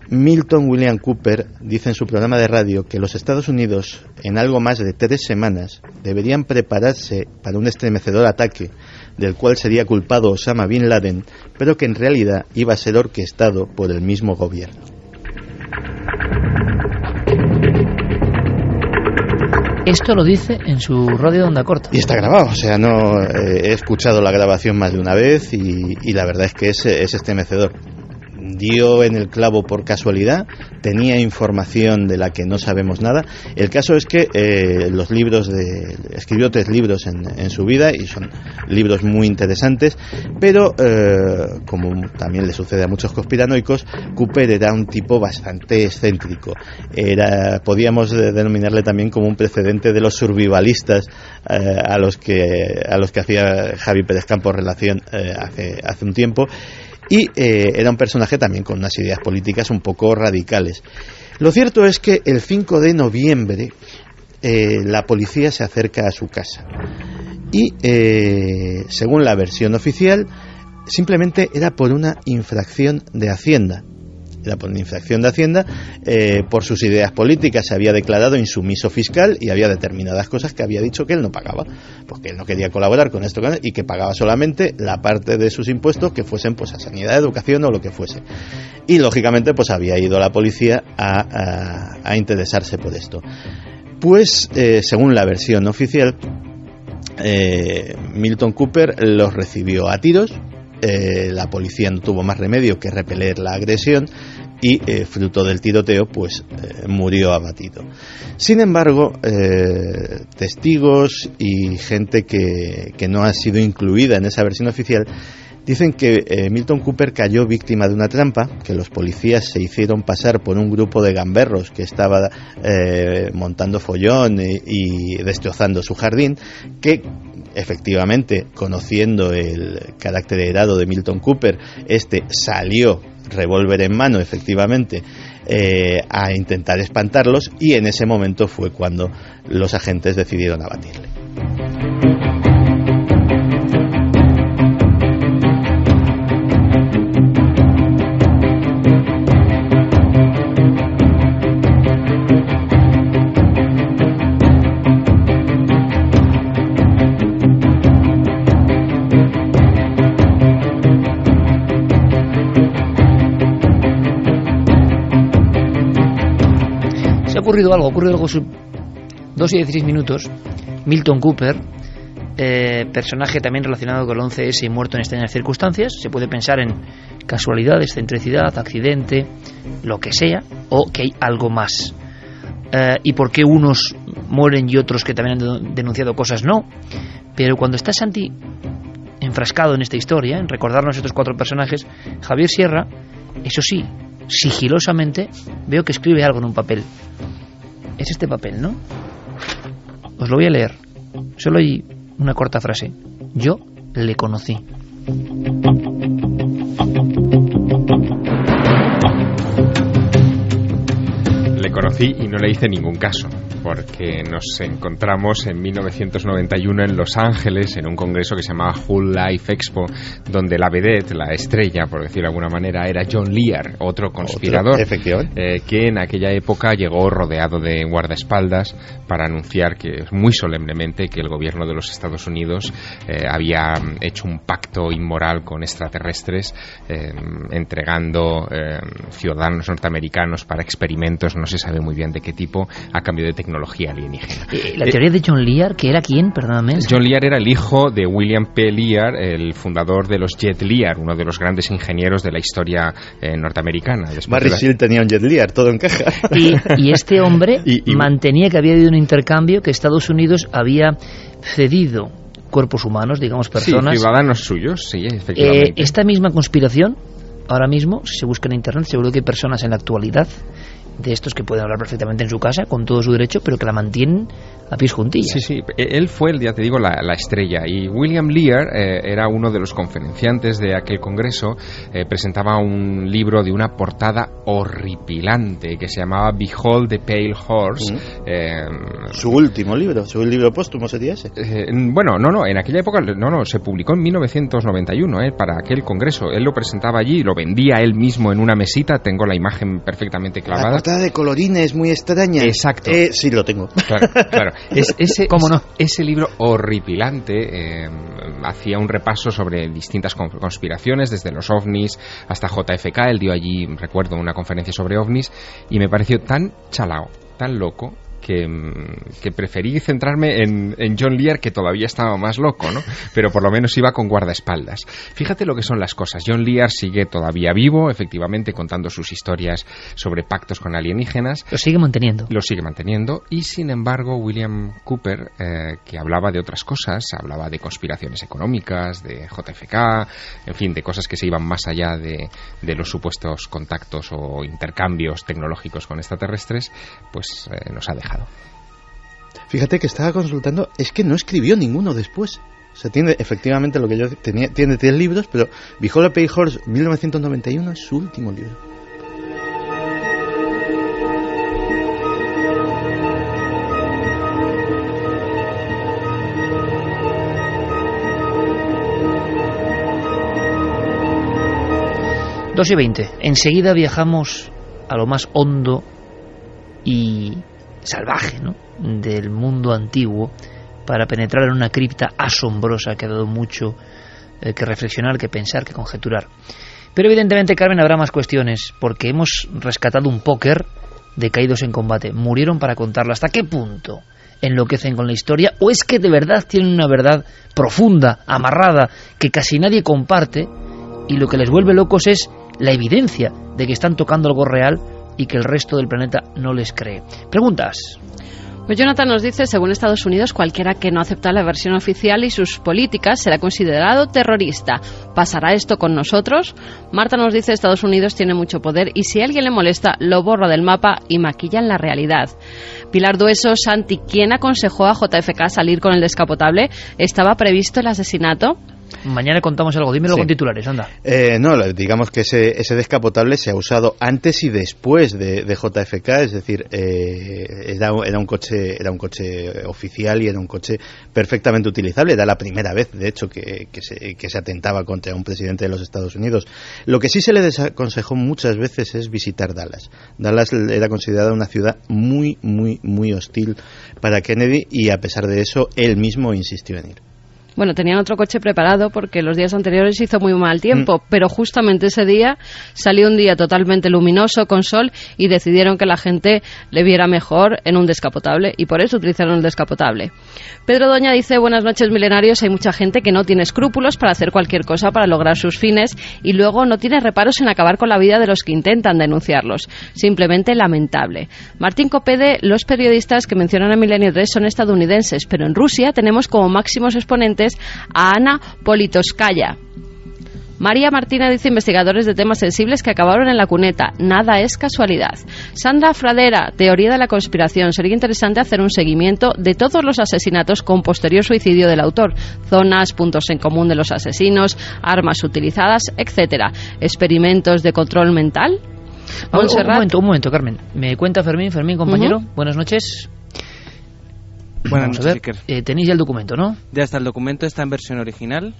Milton William Cooper dice en su programa de radio que los Estados Unidos, en algo más de 3 semanas, deberían prepararse para un estremecedor ataque del cual sería culpado Osama Bin Laden, pero que en realidad iba a ser orquestado por el mismo gobierno. Esto lo dice en su radio de onda corta. Y está grabado, o sea, no he escuchado la grabación más de una vez y la verdad es que es estremecedor. Dio en el clavo por casualidad, tenía información de la que no sabemos nada. El caso es que escribió 3 libros en su vida y son libros muy interesantes, pero como también le sucede a muchos conspiranoicos, Cooper era un tipo bastante excéntrico. Podíamos denominarle también como un precedente de los survivalistas a los que hacía Javi Pérez Campos relación hace un tiempo. Y era un personaje también con unas ideas políticas un poco radicales. Lo cierto es que el 5 de noviembre la policía se acerca a su casa y según la versión oficial simplemente era por una infracción de Hacienda. Era por una infracción de Hacienda por sus ideas políticas. Se había declarado insumiso fiscal y había determinadas cosas que había dicho que él no pagaba, porque él no quería colaborar con esto y que pagaba solamente la parte de sus impuestos que fuesen pues a sanidad, educación o lo que fuese. Y lógicamente pues había ido la policía a interesarse por esto. Pues según la versión oficial, Milton Cooper los recibió a tiros. La policía no tuvo más remedio que repeler la agresión y fruto del tiroteo pues murió abatido. Sin embargo, testigos y gente que no ha sido incluida en esa versión oficial dicen que Milton Cooper cayó víctima de una trampa, que los policías se hicieron pasar por un grupo de gamberros que estaba montando follón y destrozando su jardín, que efectivamente, conociendo el carácter heredado de Milton Cooper, salió revólver en mano, efectivamente, a intentar espantarlos, y en ese momento fue cuando los agentes decidieron abatirle. Ha ocurrido algo 2 y 16 minutos. Milton Cooper, personaje también relacionado con el 11S y muerto en extrañas circunstancias. Se puede pensar en casualidad, excentricidad, accidente, lo que sea, o que hay algo más. Y por qué unos mueren y otros que también han denunciado cosas no. Pero cuando está Santi enfrascado en esta historia, en recordarnos estos 4 personajes, Javier Sierra, eso sí, sigilosamente veo que escribe algo en un papel. Es este papel, ¿no? Os lo voy a leer. Solo hay una corta frase. Yo le conocí. Le conocí y no le hice ningún caso, porque nos encontramos en 1991 en Los Ángeles en un congreso que se llamaba Whole Life Expo, donde la vedette, la estrella, por decirlo de alguna manera, era John Lear, otro conspirador, que en aquella época llegó rodeado de guardaespaldas para anunciar muy solemnemente que el gobierno de los Estados Unidos había hecho un pacto inmoral con extraterrestres, entregando ciudadanos norteamericanos para experimentos, no se sabe muy bien de qué tipo, a cambio de tecnología alienígena. La teoría de John Lear, que era quién, perdóname. John Lear era el hijo de William P. Lear, el fundador de los Jet Lear, uno de los grandes ingenieros de la historia norteamericana. Barry Shield tenía un Jet Lear, todo encaja. Y este hombre mantenía que había habido un intercambio, que Estados Unidos había cedido cuerpos humanos, digamos personas. Sí, ciudadanos suyos, sí, efectivamente. Esta misma conspiración, ahora mismo, si se busca en internet, seguro que hay personas en la actualidad de estos que pueden hablar perfectamente en su casa, con todo su derecho, pero que la mantienen a pies juntillas. Sí, sí, él fue, ya te digo, la estrella. Y William Lear era uno de los conferenciantes de aquel congreso. Presentaba un libro de una portada horripilante que se llamaba Behold the Pale Horse. Su último libro, su libro póstumo sería ese. Bueno, no, en aquella época se publicó en 1991 para aquel congreso. Él lo presentaba allí, lo vendía él mismo en una mesita. Tengo la imagen perfectamente clavada. La portada de colorines muy extraña. Exacto. Sí, lo tengo. Claro. ¿Cómo no? Ese libro horripilante hacía un repaso sobre distintas conspiraciones, desde los ovnis hasta JFK. Él dio allí, recuerdo, una conferencia sobre ovnis y me pareció tan chalao, tan loco, que preferí centrarme en John Lear, que todavía estaba más loco, ¿no? Pero por lo menos iba con guardaespaldas. Fíjate lo que son las cosas. John Lear sigue todavía vivo, efectivamente, contando sus historias sobre pactos con alienígenas. Lo sigue manteniendo. Y sin embargo, William Cooper, que hablaba de otras cosas, hablaba de conspiraciones económicas, de JFK, en fin, de cosas que se iban más allá de los supuestos contactos o intercambios tecnológicos con extraterrestres, pues nos ha dejado. Fíjate que estaba consultando, es que no escribió ninguno después. O sea, tiene efectivamente lo que yo tenía, tiene 3 libros, pero Behold the Pale Horse 1991 es su último libro. Dos y 20. Enseguida viajamos a lo más hondo y salvaje, ¿no?, del mundo antiguo, para penetrar en una cripta asombrosa que ha dado mucho que reflexionar, que pensar, que conjeturar. Pero evidentemente, Carmen, habrá más cuestiones, porque hemos rescatado un póker de caídos en combate. Murieron para contarlo. ¿Hasta qué punto enloquecen con la historia? ¿O es que de verdad tienen una verdad profunda, amarrada, que casi nadie comparte, y lo que les vuelve locos es la evidencia de que están tocando algo real y que el resto del planeta no les cree? Preguntas. Pues Jonathan nos dice, según Estados Unidos, cualquiera que no acepta la versión oficial y sus políticas será considerado terrorista. ¿Pasará esto con nosotros? Marta nos dice, Estados Unidos tiene mucho poder y si a alguien le molesta, lo borra del mapa y maquillan la realidad. Pilar Dueso, Santi, ¿quién aconsejó a JFK salir con el descapotable? ¿Estaba previsto el asesinato? Mañana contamos algo, dímelo con titulares, anda. No, digamos que ese descapotable se ha usado antes y después de JFK, es decir, era un coche oficial y era un coche perfectamente utilizable. Era la primera vez, de hecho, que se atentaba contra un presidente de los Estados Unidos. Lo que sí se le desaconsejó muchas veces es visitar Dallas. Dallas era considerada una ciudad muy, muy, muy hostil para Kennedy y a pesar de eso, él mismo insistió en ir. Bueno, tenían otro coche preparado porque los días anteriores hizo muy mal tiempo, pero justamente ese día salió un día totalmente luminoso, con sol, y decidieron que la gente le viera mejor en un descapotable, y por eso utilizaron el descapotable. Pedro Doña dice, buenas noches milenarios, hay mucha gente que no tiene escrúpulos para hacer cualquier cosa para lograr sus fines y luego no tiene reparos en acabar con la vida de los que intentan denunciarlos. Simplemente lamentable. Martín Copede, los periodistas que mencionan a Milenio 3 son estadounidenses, pero en Rusia tenemos como máximos exponentes a Ana Politkovskaya. María Martina dice, investigadores de temas sensibles que acabaron en la cuneta. Nada es casualidad. Sandra Fradera, teoría de la conspiración. Sería interesante hacer un seguimiento de todos los asesinatos con posterior suicidio del autor. Zonas, puntos en común de los asesinos, armas utilizadas, etcétera. Experimentos de control mental. Un momento, Carmen. Me cuenta Fermín, compañero. Buenas noches. Buenas noches, Iker. Tenéis ya el documento, ¿no? Ya está, el documento está en versión original,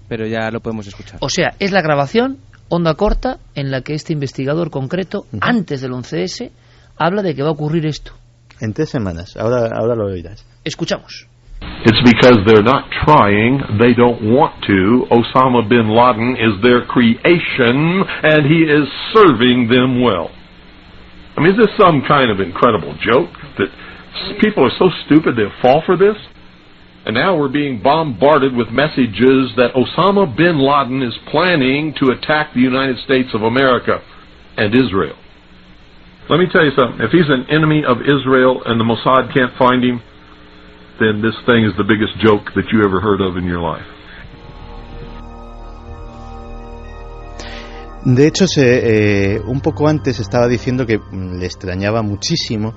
pero ya lo podemos escuchar. O sea, es la grabación, onda corta, en la que este investigador concreto, antes del 11S, habla de que va a ocurrir esto. En 3 semanas, ahora lo oirás. Escuchamos. It's because they're not trying, they don't want to. Osama bin Laden is their creation, and he is serving them well. I mean, is this some kind of incredible joke that people are so stupid they'll fall for this? And now we're being bombarded with messages that Osama bin Laden is planning to attack the United States of America and Israel. Let me tell you something. If he's an enemy of Israel and the Mossad can't find him, then this thing is the biggest joke that you ever heard of in your life. De hecho, un poco antes estaba diciendo que le extrañaba muchísimo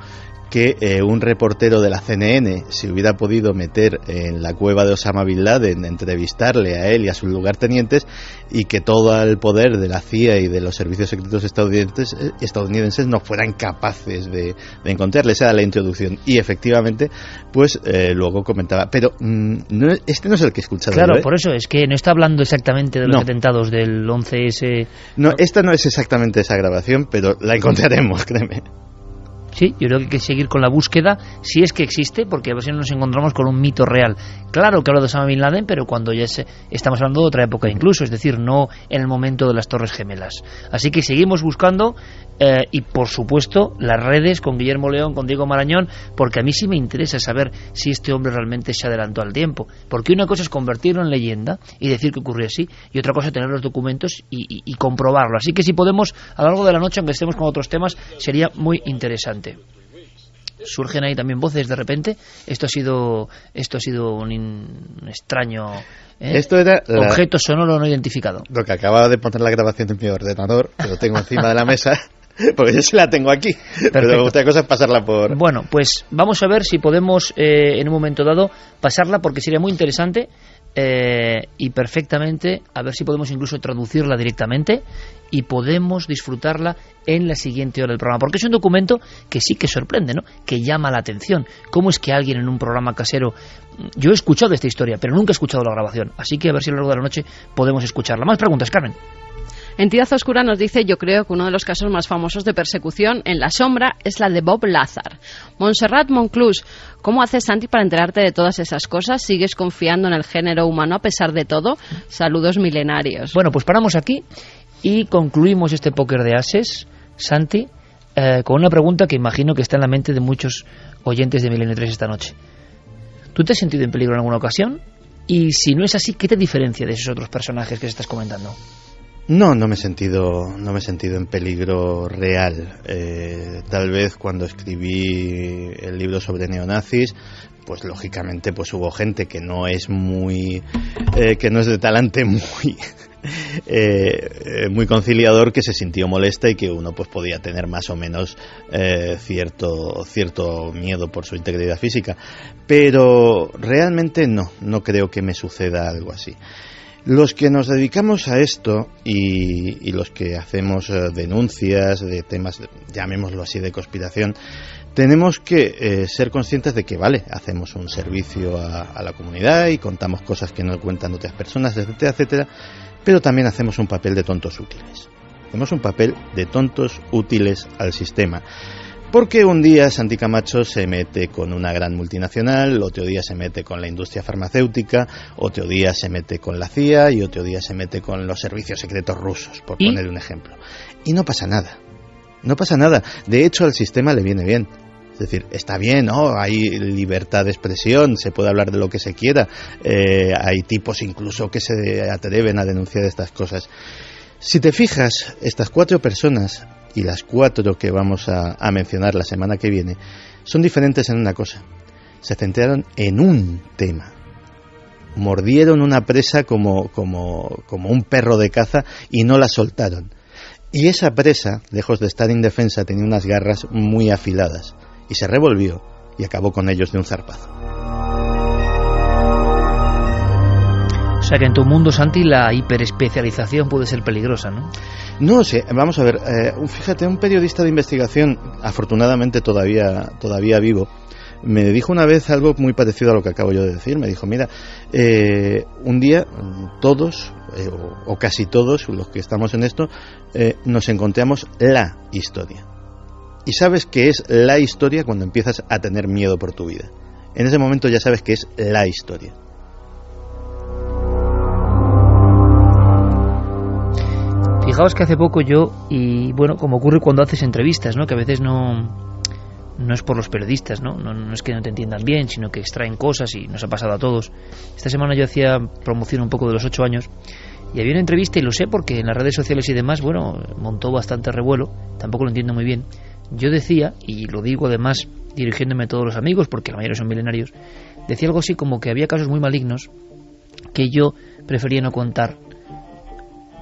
que un reportero de la CNN se hubiera podido meter en la cueva de Osama Bin Laden, entrevistarle a él y a sus lugartenientes, y que todo el poder de la CIA y de los servicios secretos estadounidenses no fueran capaces de encontrarle. Esa era la introducción. Y efectivamente, pues luego comentaba, pero este no es el que he escuchado. Claro, yo, por eso es que no está hablando exactamente de los atentados del 11S. No, esta no es exactamente esa grabación, pero la encontraremos, créeme. Sí, yo creo que hay que seguir con la búsqueda, si es que existe, porque a ver si nos encontramos con un mito real. Claro que habla de Osama Bin Laden, pero cuando ya estamos hablando de otra época incluso, es decir, no en el momento de las Torres Gemelas. Así que seguimos buscando, y por supuesto las redes con Guillermo León, con Diego Marañón, porque a mí sí me interesa saber si este hombre realmente se adelantó al tiempo, porque una cosa es convertirlo en leyenda y decir que ocurrió así, y otra cosa es tener los documentos y comprobarlo. Así que si podemos, a lo largo de la noche, aunque estemos con otros temas, sería muy interesante. Surgen ahí también voces de repente. Esto ha sido un extraño Esto era objeto sonoro no identificado. Lo que acababa de poner la grabación en mi ordenador, que lo tengo encima de la mesa, porque yo sí la tengo aquí. Perfecto. Pero otra cosa es pasarla por... Bueno, pues vamos a ver si podemos en un momento dado pasarla, porque sería muy interesante, y perfectamente, a ver si podemos incluso traducirla directamente y podemos disfrutarla en la siguiente hora del programa, porque es un documento que sí que sorprende, ¿no? Que llama la atención. ¿Cómo es que alguien en un programa casero... Yo he escuchado esta historia, pero nunca he escuchado la grabación, así que a ver si a lo largo de la noche podemos escucharla. Más preguntas, Carmen. Entidad Oscura nos dice: yo creo que uno de los casos más famosos de persecución en la sombra es la de Bob Lazar. Montserrat Monclús, ¿cómo haces, Santi, para enterarte de todas esas cosas? ¿Sigues confiando en el género humano a pesar de todo? Saludos milenarios. Bueno, pues paramos aquí y concluimos este póker de ases, Santi, con una pregunta que imagino que está en la mente de muchos oyentes de Milenio 3 esta noche. ¿Tú te has sentido en peligro en alguna ocasión? Y si no es así, ¿qué te diferencia de esos otros personajes que estás comentando? No me he sentido en peligro real. Tal vez cuando escribí el libro sobre neonazis, pues lógicamente pues hubo gente que no es de talante muy conciliador, que se sintió molesta y que uno pues podía tener más o menos cierto miedo por su integridad física, pero realmente no creo que me suceda algo así. Los que nos dedicamos a esto y los que hacemos denuncias de temas, llamémoslo así, de conspiración, tenemos que ser conscientes de que, vale, hacemos un servicio a la comunidad y contamos cosas que no cuentan otras personas, etcétera, etcétera, pero también hacemos un papel de tontos útiles. Hacemos un papel de tontos útiles al sistema. Porque un día Santi Camacho se mete con una gran multinacional, otro día se mete con la industria farmacéutica, otro día se mete con la CIA y otro día se mete con los servicios secretos rusos, por poner un ejemplo. Y no pasa nada. No pasa nada. De hecho, al sistema le viene bien. Es decir, está bien, ¿no? Hay libertad de expresión, se puede hablar de lo que se quiera. Hay tipos incluso que se atreven a denunciar estas cosas. Si te fijas, estas 4 personas y las 4 que vamos a mencionar la semana que viene son diferentes en una cosa: se centraron en un tema, mordieron una presa como un perro de caza y no la soltaron, y esa presa, lejos de estar indefensa, tenía unas garras muy afiladas y se revolvió y acabó con ellos de un zarpazo. O sea que en tu mundo, Santi, la hiperespecialización puede ser peligrosa, ¿no? No sé, vamos a ver, fíjate, un periodista de investigación, afortunadamente todavía vivo, me dijo una vez algo muy parecido a lo que acabo yo de decir. Me dijo, mira, un día todos, o casi todos los que estamos en esto, nos encontramos la historia. Y sabes que es la historia cuando empiezas a tener miedo por tu vida. En ese momento ya sabes que es la historia. Fijaos que hace poco yo, y bueno, como ocurre cuando haces entrevistas, ¿no? Que a veces no es por los periodistas, ¿no? No es que no te entiendan bien, sino que extraen cosas y nos ha pasado a todos. Esta semana yo hacía promoción un poco de los 8 años y había una entrevista, y lo sé porque en las redes sociales y demás, bueno, montó bastante revuelo, tampoco lo entiendo muy bien. Yo decía, y lo digo además dirigiéndome a todos los amigos, porque la mayoría son milenarios, decía algo así como que había casos muy malignos que yo prefería no contar,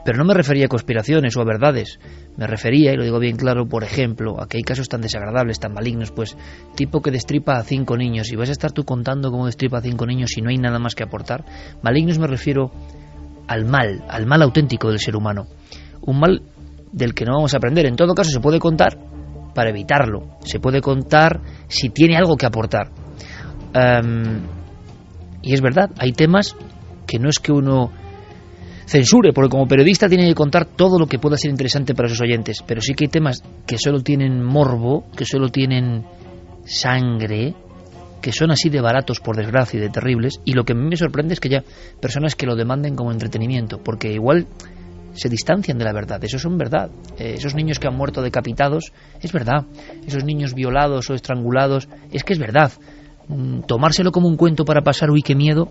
Pero no me refería a conspiraciones o a verdades. Me refería, y lo digo bien claro, por ejemplo, a que hay casos tan desagradables, tan malignos, pues, tipo que destripa a 5 niños, y vas a estar tú contando cómo destripa a 5 niños y no hay nada más que aportar. Malignos me refiero al mal auténtico del ser humano. Un mal del que no vamos a aprender. En todo caso, se puede contar para evitarlo. Se puede contar si tiene algo que aportar. Y es verdad, hay temas que no es que uno censure, porque como periodista tiene que contar todo lo que pueda ser interesante para sus oyentes, pero sí que hay temas que solo tienen morbo, que solo tienen sangre, que son así de baratos, por desgracia, y de terribles, y lo que a mí me sorprende es que haya personas que lo demanden como entretenimiento, porque igual se distancian de la verdad. Eso son verdad. Esos niños que han muerto decapitados, es verdad. Esos niños violados o estrangulados, es que es verdad. Tomárselo como un cuento para pasar, uy, qué miedo,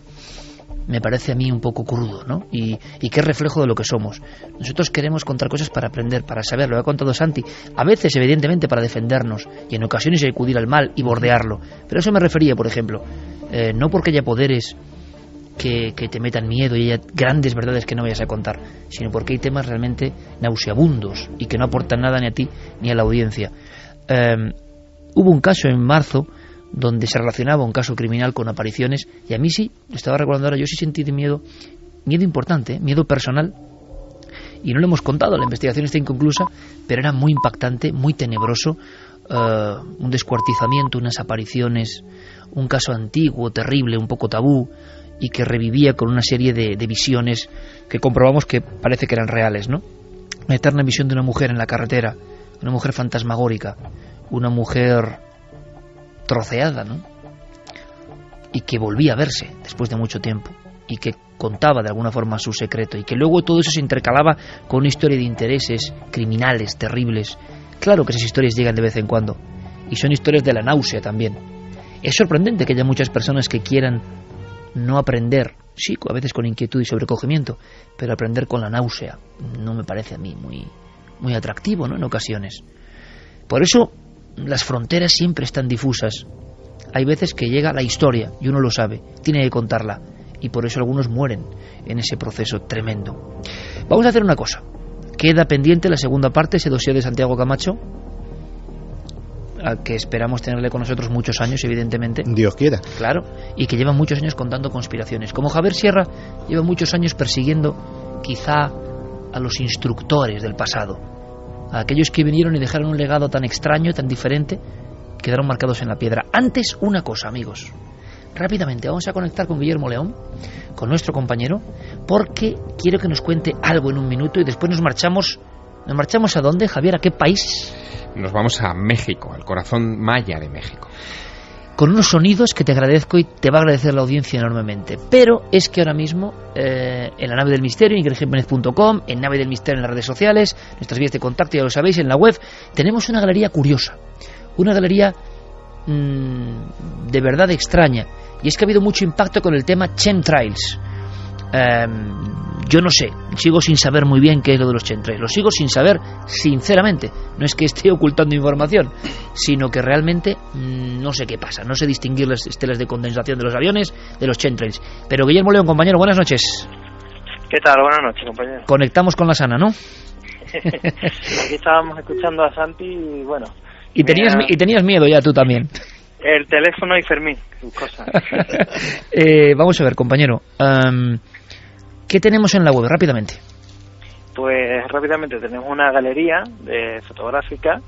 me parece a mí un poco crudo, ¿no? Y que es reflejo de lo que somos. Nosotros queremos contar cosas para aprender, para saber, lo ha contado Santi, a veces evidentemente para defendernos, y en ocasiones acudir al mal y bordearlo, pero a eso me refería, por ejemplo, no porque haya poderes que te metan miedo y haya grandes verdades que no vayas a contar, sino porque hay temas realmente nauseabundos y que no aportan nada ni a ti ni a la audiencia. Hubo un caso en marzo donde se relacionaba un caso criminal con apariciones, y a mí sí, estaba recordando ahora, yo sí sentí de miedo importante, miedo personal, y no lo hemos contado, la investigación está inconclusa, pero era muy impactante, muy tenebroso, un descuartizamiento, unas apariciones, un caso antiguo, terrible, un poco tabú, y que revivía con una serie de visiones que comprobamos que parece que eran reales, ¿no? La eterna visión de una mujer en la carretera, una mujer fantasmagórica, una mujer troceada, ¿no? Y que volvía a verse después de mucho tiempo y que contaba de alguna forma su secreto, y que luego todo eso se intercalaba con una historia de intereses criminales terribles. Claro que esas historias llegan de vez en cuando, y son historias de la náusea también. Es sorprendente que haya muchas personas que quieran no aprender, sí, a veces con inquietud y sobrecogimiento, pero aprender con la náusea no me parece a mí muy atractivo, ¿no? En ocasiones. Por eso las fronteras siempre están difusas. Hay veces que llega la historia y uno lo sabe, tiene que contarla, y por eso algunos mueren en ese proceso tremendo. Vamos a hacer una cosa. Queda pendiente la segunda parte, ese dossier de Santiago Camacho, al que esperamos tenerle con nosotros muchos años, evidentemente. Dios quiera. Claro, y que lleva muchos años contando conspiraciones. Como Javier Sierra lleva muchos años persiguiendo quizá a los instructores del pasado, a aquellos que vinieron y dejaron un legado tan extraño, tan diferente, quedaron marcados en la piedra. Antes, una cosa, amigos. Rápidamente, vamos a conectar con Guillermo León, con nuestro compañero, porque quiero que nos cuente algo en un minuto y después nos marchamos. ¿Nos marchamos a dónde, Javier? ¿A qué país? Nos vamos a México, al corazón maya de México. Con unos sonidos que te agradezco y te va a agradecer la audiencia enormemente. Pero es que ahora mismo, en la nave del misterio, en ingridjiménez.com, en Nave del Misterio en las redes sociales, nuestras vías de contacto, ya lo sabéis, en la web, tenemos una galería curiosa. Una galería de verdad extraña. Y es que ha habido mucho impacto con el tema chemtrails. Yo no sé, sigo sin saber muy bien qué es lo de los chemtrails. Lo sigo sin saber, sinceramente. No es que esté ocultando información, sino que realmente no sé qué pasa. No sé distinguir las estelas de condensación de los aviones de los chemtrails. Pero Guillermo León, compañero, buenas noches. ¿Qué tal? Buenas noches, compañero. Conectamos con la sana, ¿no? Aquí estábamos escuchando a Santi y bueno... Y tenías miedo ya tú también. El teléfono y Fermín, sus cosas. Vamos a ver, compañero. ¿Qué tenemos en la web, rápidamente? Pues rápidamente tenemos una galería fotográfica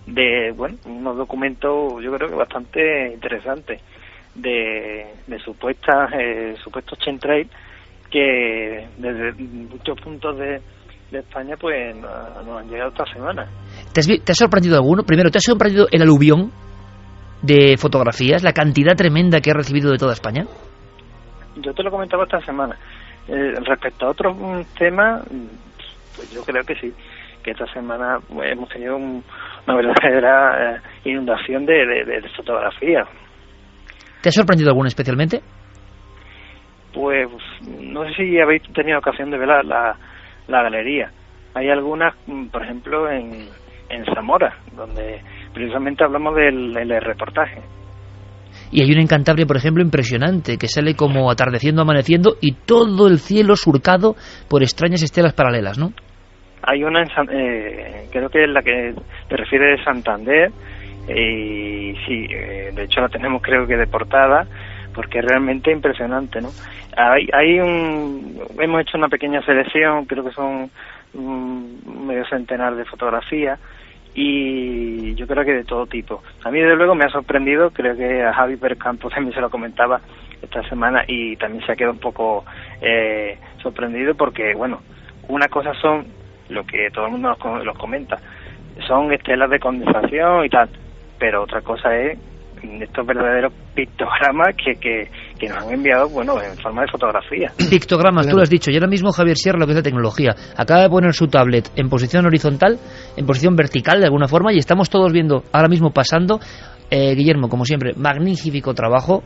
de, bueno, unos documentos yo creo que bastante interesantes de supuestos chemtrails que desde muchos puntos de España pues nos han llegado esta semana. ¿Te ha sorprendido alguno? Primero, ¿te ha sorprendido el aluvión de fotografías, la cantidad tremenda que ha recibido de toda España? Yo te lo comentaba esta semana. Respecto a otros temas, pues yo creo que sí, que esta semana hemos tenido una verdadera inundación de fotografías. ¿Te ha sorprendido alguna especialmente? Pues no sé si habéis tenido ocasión de ver la galería. Hay algunas, por ejemplo, en Zamora, donde precisamente hablamos del reportaje. Y hay una en Cantabria, por ejemplo, impresionante, que sale como atardeciendo, amaneciendo, y todo el cielo surcado por extrañas estelas paralelas, ¿no? Hay una, creo que es la que te refieres de Santander, y sí, de hecho la tenemos creo que de portada, porque es realmente impresionante, ¿no? Hemos hecho una pequeña selección, creo que son medio centenar de fotografías, y yo creo que de todo tipo. A mí desde luego me ha sorprendido, creo que a Javi Percampos también se lo comentaba esta semana, y también se ha quedado un poco sorprendido, porque bueno, una cosa son lo que todo el mundo los comenta, son estelas de condensación y tal, pero otra cosa es estos verdaderos pictogramas que nos han enviado, bueno, en forma de fotografía. Pictogramas, claro. Tú lo has dicho, y ahora mismo Javier Sierra, lo que es la tecnología, acaba de poner su tablet en posición horizontal, en posición vertical de alguna forma, y estamos todos viendo ahora mismo pasando. Guillermo, como siempre, magnífico trabajo,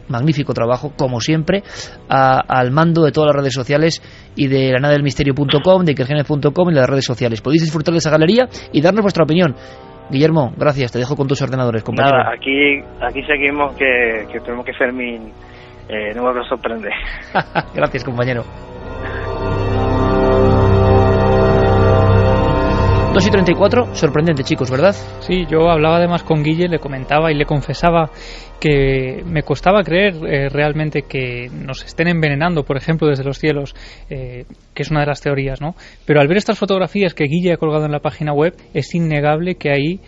como siempre, al mando de todas las redes sociales y de lanadelmisterio.com, de ikergenes.com y las redes sociales. Podéis disfrutar de esa galería y darnos vuestra opinión. Guillermo, gracias, te dejo con tus ordenadores, compañero. Nada, aquí seguimos, que tenemos que Fermín no va a sorprender. Gracias, compañero. 2:34, sorprendente, chicos, ¿verdad? Sí, yo hablaba además con Guille, le comentaba y le confesaba que me costaba creer realmente que nos estén envenenando, por ejemplo, desde los cielos, que es una de las teorías, ¿no? Pero al ver estas fotografías que Guille ha colgado en la página web, es innegable que ahí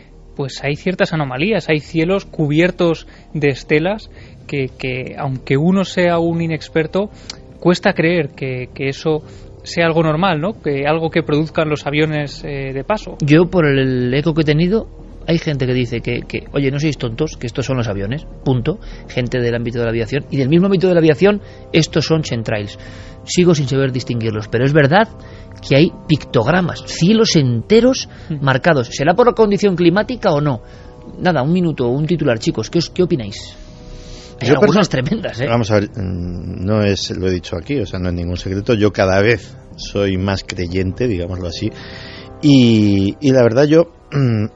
hay ciertas anomalías, hay cielos cubiertos de estelas que aunque uno sea un inexperto, cuesta creer que eso sea algo normal, ¿no? Que algo que produzcan los aviones de paso. Yo, por el eco que he tenido, hay gente que dice que oye, no sois tontos, que estos son los aviones, punto. Gente del ámbito de la aviación, y del mismo ámbito de la aviación, estos son chemtrails. Sigo sin saber distinguirlos, pero es verdad que hay pictogramas, cielos enteros marcados. ¿Será por la condición climática o no? Nada, un minuto, un titular, chicos, ¿qué opináis? Hay algunas tremendas, ¿eh? Vamos a ver, no es, lo he dicho aquí, o sea, no es ningún secreto. Yo cada vez soy más creyente, digámoslo así, y la verdad yo,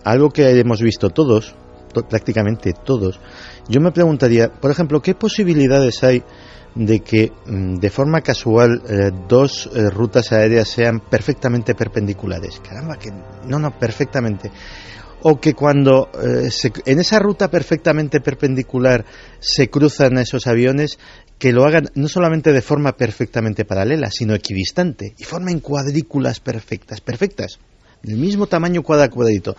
algo que hemos visto todos, prácticamente todos, yo me preguntaría, por ejemplo, ¿qué posibilidades hay de que de forma casual dos rutas aéreas sean perfectamente perpendiculares? Caramba, que no, perfectamente. O que cuando en esa ruta perfectamente perpendicular se cruzan esos aviones, que lo hagan no solamente de forma perfectamente paralela, sino equidistante, y formen cuadrículas perfectas, del mismo tamaño cuadradito.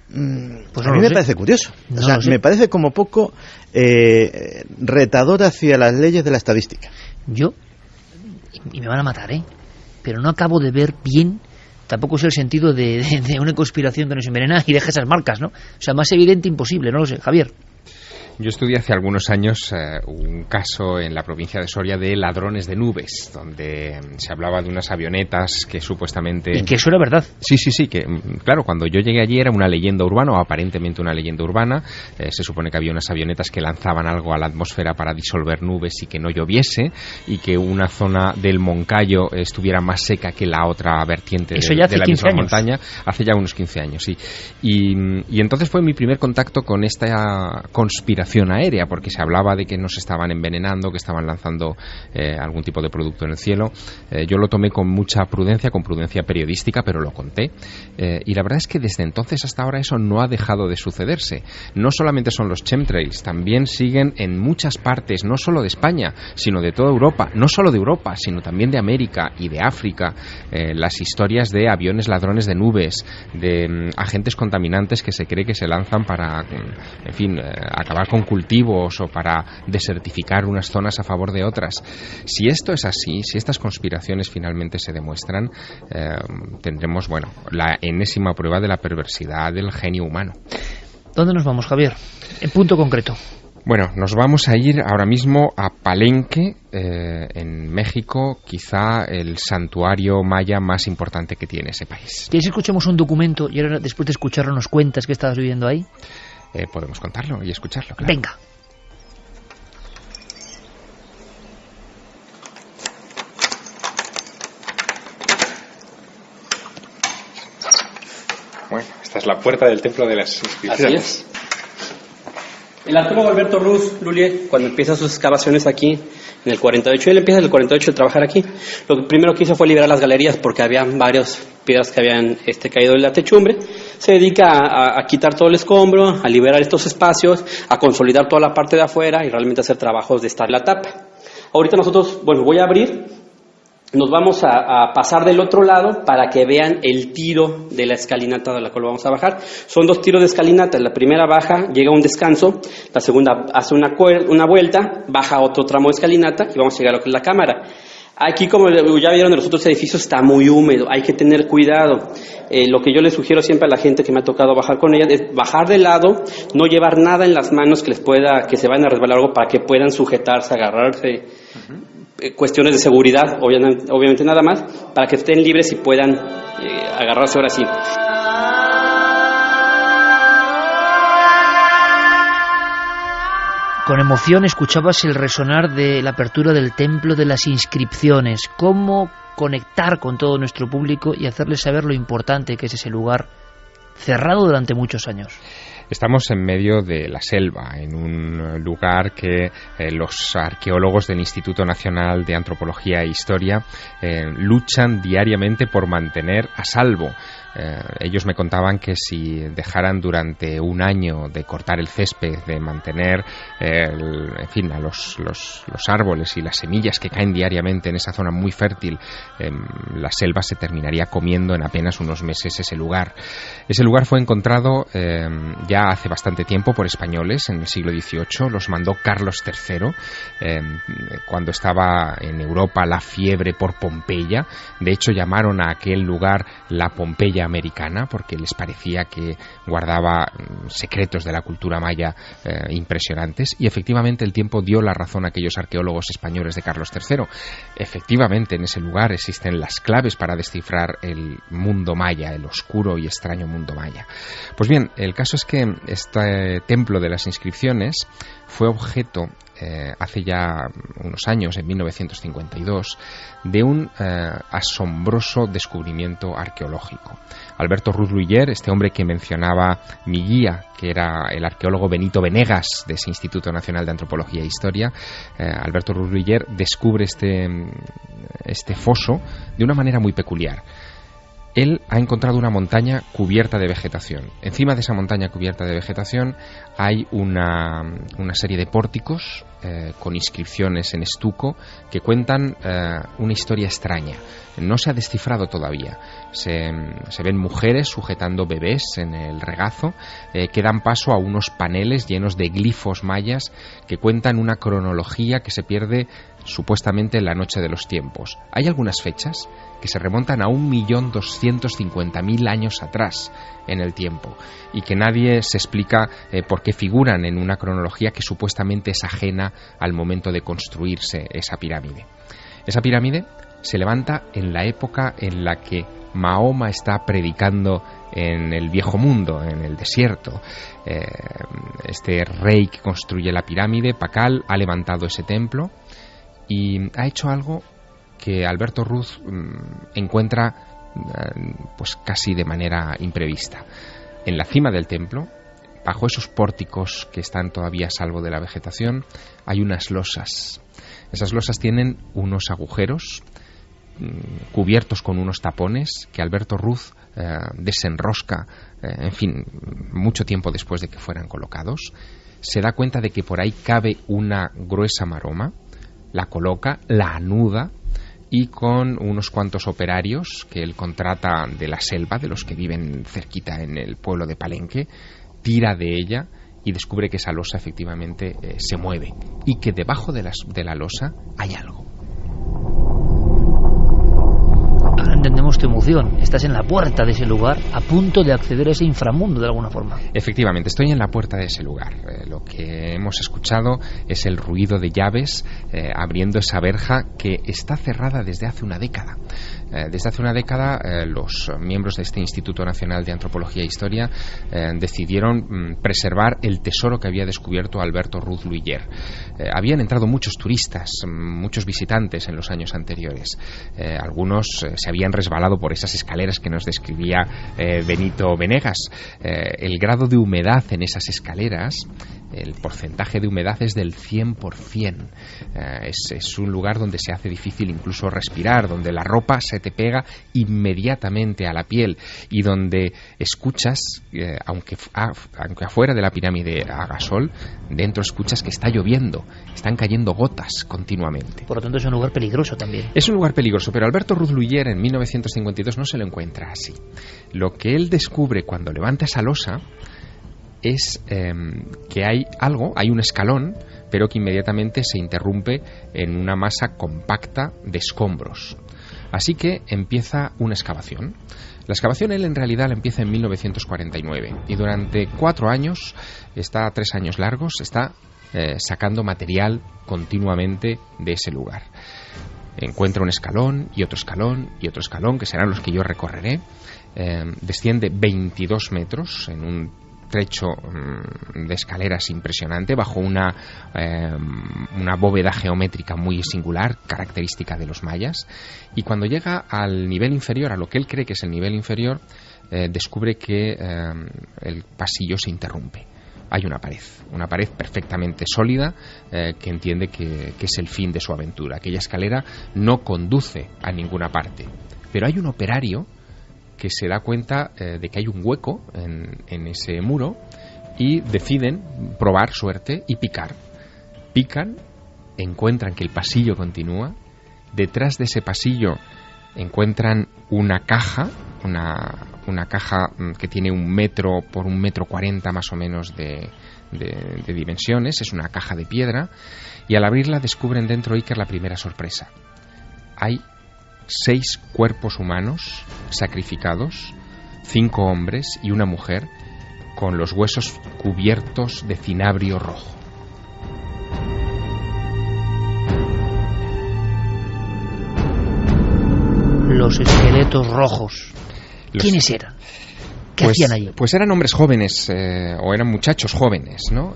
Pues a mí me parece curioso. O sea, me parece como poco retador hacia las leyes de la estadística. Yo, y me van a matar, pero no acabo de ver bien. Tampoco sé el sentido de una conspiración que nos envenena y deja esas marcas, ¿no? O sea, más evidente imposible, no lo sé. Javier. Yo estudié hace algunos años un caso en la provincia de Soria de ladrones de nubes, donde se hablaba de unas avionetas que supuestamente... Y que eso era verdad. Sí, que claro, cuando yo llegué allí era una leyenda urbana, o aparentemente una leyenda urbana. Se supone que había unas avionetas que lanzaban algo a la atmósfera para disolver nubes y que no lloviese, y que una zona del Moncayo estuviera más seca que la otra vertiente de la misma montaña. Hace ya unos 15 años, sí. Y entonces fue mi primer contacto con esta conspiración aérea, porque se hablaba de que nos estaban envenenando, que estaban lanzando algún tipo de producto en el cielo. Yo lo tomé con mucha prudencia, con prudencia periodística, pero lo conté. Y la verdad es que desde entonces hasta ahora eso no ha dejado de sucederse. No solamente son los chemtrails, también siguen en muchas partes, no solo de España, sino de toda Europa, no solo de Europa, sino también de América y de África, las historias de aviones ladrones de nubes, de agentes contaminantes que se cree que se lanzan para, en fin, acabar con cultivos o para desertificar unas zonas a favor de otras. Si esto es así, si estas conspiraciones finalmente se demuestran, tendremos, bueno, la enésima prueba de la perversidad del genio humano. ¿Dónde nos vamos, Javier? En punto concreto. Bueno, nos vamos a ir ahora mismo a Palenque, en México, quizá el santuario maya más importante que tiene ese país. ¿Quieres que escuchemos un documento y ahora, después de escucharlo, nos cuentas qué estabas viviendo ahí? Podemos contarlo y escucharlo, claro. Venga. Bueno, esta es la puerta del templo de las inscripciones. Así es. El arqueólogo Alberto Ruz Lullier, cuando empieza sus excavaciones aquí, en el 48, él empieza en el 48 a trabajar aquí. Lo primero que hizo fue liberar las galerías porque había varias piedras que habían caído de la techumbre. Se dedica a quitar todo el escombro, a liberar estos espacios, a consolidar toda la parte de afuera y realmente hacer trabajos de estar la tapa. Ahorita nosotros, voy a abrir, nos vamos a pasar del otro lado para que vean el tiro de la escalinata de la cual vamos a bajar. Son 2 tiros de escalinata, la primera baja, llega a un descanso, la segunda hace una vuelta, baja otro tramo de escalinata y vamos a llegar a lo que es la cámara. Aquí, como ya vieron en los otros edificios, está muy húmedo, hay que tener cuidado. Lo que yo les sugiero siempre a la gente que me ha tocado bajar con ella es bajar de lado, no llevar nada en las manos que se vayan a resbalar algo para que puedan sujetarse, agarrarse. Cuestiones de seguridad, obviamente nada más, para que estén libres y puedan agarrarse ahora sí. Con emoción escuchabas el resonar de la apertura del templo de las inscripciones. ¿Cómo conectar con todo nuestro público y hacerles saber lo importante que es ese lugar cerrado durante muchos años? Estamos en medio de la selva, en un lugar que los arqueólogos del Instituto Nacional de Antropología e Historia luchan diariamente por mantener a salvo. Ellos me contaban que si dejaran durante un año de cortar el césped, de mantener a los árboles y las semillas que caen diariamente en esa zona muy fértil, la selva se terminaría comiendo en apenas unos meses ese lugar. Ese lugar fue encontrado ya hace bastante tiempo por españoles en el siglo XVIII, los mandó Carlos III cuando estaba en Europa la fiebre por Pompeya. De hecho, llamaron a aquel lugar la Pompeya americana porque les parecía que guardaba secretos de la cultura maya impresionantes, y efectivamente el tiempo dio la razón a aquellos arqueólogos españoles de Carlos III. Efectivamente, en ese lugar existen las claves para descifrar el mundo maya, el oscuro y extraño mundo maya. Pues bien, el caso es que este templo de las inscripciones fue objeto hace ya unos años, en 1952, de un asombroso descubrimiento arqueológico. Alberto Ruz Lullier, este hombre que mencionaba mi guía, que era el arqueólogo Benito Venegas de ese Instituto Nacional de Antropología e Historia, Alberto Ruz Lullier descubre este foso de una manera muy peculiar. Él ha encontrado una montaña cubierta de vegetación. Encima de esa montaña cubierta de vegetación hay una serie de pórticos con inscripciones en estuco que cuentan una historia extraña. No se ha descifrado todavía. Se ven mujeres sujetando bebés en el regazo que dan paso a unos paneles llenos de glifos mayas que cuentan una cronología que se pierde supuestamente en la noche de los tiempos. Hay algunas fechas que se remontan a 1.250.000 años atrás en el tiempo y que nadie se explica por qué figuran en una cronología que supuestamente es ajena al momento de construirse esa pirámide. Esa pirámide se levanta en la época en la que Mahoma está predicando en el Viejo Mundo, en el desierto. Este rey que construye la pirámide, Pakal, ha levantado ese templo y ha hecho algo que Alberto Ruz encuentra pues casi de manera imprevista. En la cima del templo, bajo esos pórticos que están todavía a salvo de la vegetación, hay unas losas. Esas losas tienen unos agujeros cubiertos con unos tapones que Alberto Ruz desenrosca, mucho tiempo después de que fueran colocados. Se da cuenta de que por ahí cabe una gruesa maroma, la coloca, la anuda y con unos cuantos operarios que él contrata de la selva, de los que viven cerquita en el pueblo de Palenque, tira de ella y descubre que esa losa efectivamente se mueve y que debajo de la losa hay algo. Ahora entendemos tu emoción. Estás en la puerta de ese lugar, a punto de acceder a ese inframundo de alguna forma. Efectivamente, estoy en la puerta de ese lugar. Lo que hemos escuchado es el ruido de llaves abriendo esa verja que está cerrada desde hace una década. Desde hace una década los miembros de este Instituto Nacional de Antropología e Historia decidieron preservar el tesoro que había descubierto Alberto Ruz Lullier. Habían entrado muchos turistas, muchos visitantes en los años anteriores. Algunos se habían resbalado por esas escaleras que nos describía Benito Venegas. El grado de humedad en esas escaleras el porcentaje de humedad es del 100%. Es un lugar donde se hace difícil incluso respirar, donde la ropa se te pega inmediatamente a la piel y donde escuchas, aunque afuera de la pirámide haga sol, dentro escuchas que está lloviendo, están cayendo gotas continuamente. Por lo tanto es un lugar peligroso también. Es un lugar peligroso, pero Alberto Ruth Luyer en 1952 no se lo encuentra así. Lo que él descubre cuando levanta esa losa es que hay un escalón, pero que inmediatamente se interrumpe en una masa compacta de escombros. Así que empieza una excavación. La excavación él en realidad la empieza en 1949 y durante 4 años, 3 años largos, está sacando material continuamente de ese lugar. Encuentra un escalón y otro escalón y otro escalón, que serán los que yo recorreré. Desciende 22 metros en un trecho de escaleras impresionante bajo una bóveda geométrica muy singular, característica de los mayas, y cuando llega al nivel inferior, a lo que él cree que es el nivel inferior, descubre que el pasillo se interrumpe. Hay una pared perfectamente sólida que entiende que es el fin de su aventura. Aquella escalera no conduce a ninguna parte, pero hay un operario que se da cuenta de que hay un hueco en ese muro y deciden probar suerte y picar. Pican, encuentran que el pasillo continúa. Detrás de ese pasillo encuentran una caja, una caja que tiene 1 metro por 1,40 metros más o menos de dimensiones. Es una caja de piedra y al abrirla descubren dentro, Iker, la primera sorpresa. Hay 6 cuerpos humanos sacrificados, 5 hombres y una mujer, con los huesos cubiertos de cinabrio rojo. Los esqueletos rojos. ¿Quiénes eran? ¿Qué hacían allí? Pues eran hombres jóvenes, o eran muchachos jóvenes, ¿no?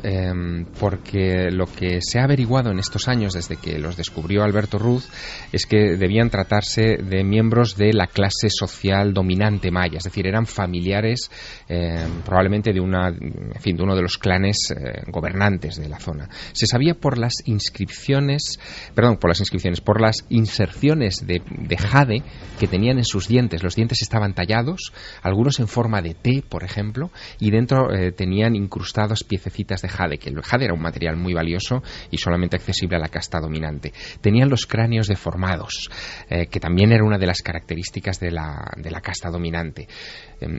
Porque lo que se ha averiguado en estos años, desde que los descubrió Alberto Ruth, es que debían tratarse de miembros de la clase social dominante maya, es decir, eran familiares probablemente de uno de los clanes gobernantes de la zona. Se sabía por las inserciones de jade que tenían en sus dientes. Los dientes estaban tallados, algunos en forma de T, por ejemplo, y dentro tenían incrustados piececitas de jade, que el jade era un material muy valioso y solamente accesible a la casta dominante. Tenían los cráneos deformados, que también era una de las características de la casta dominante.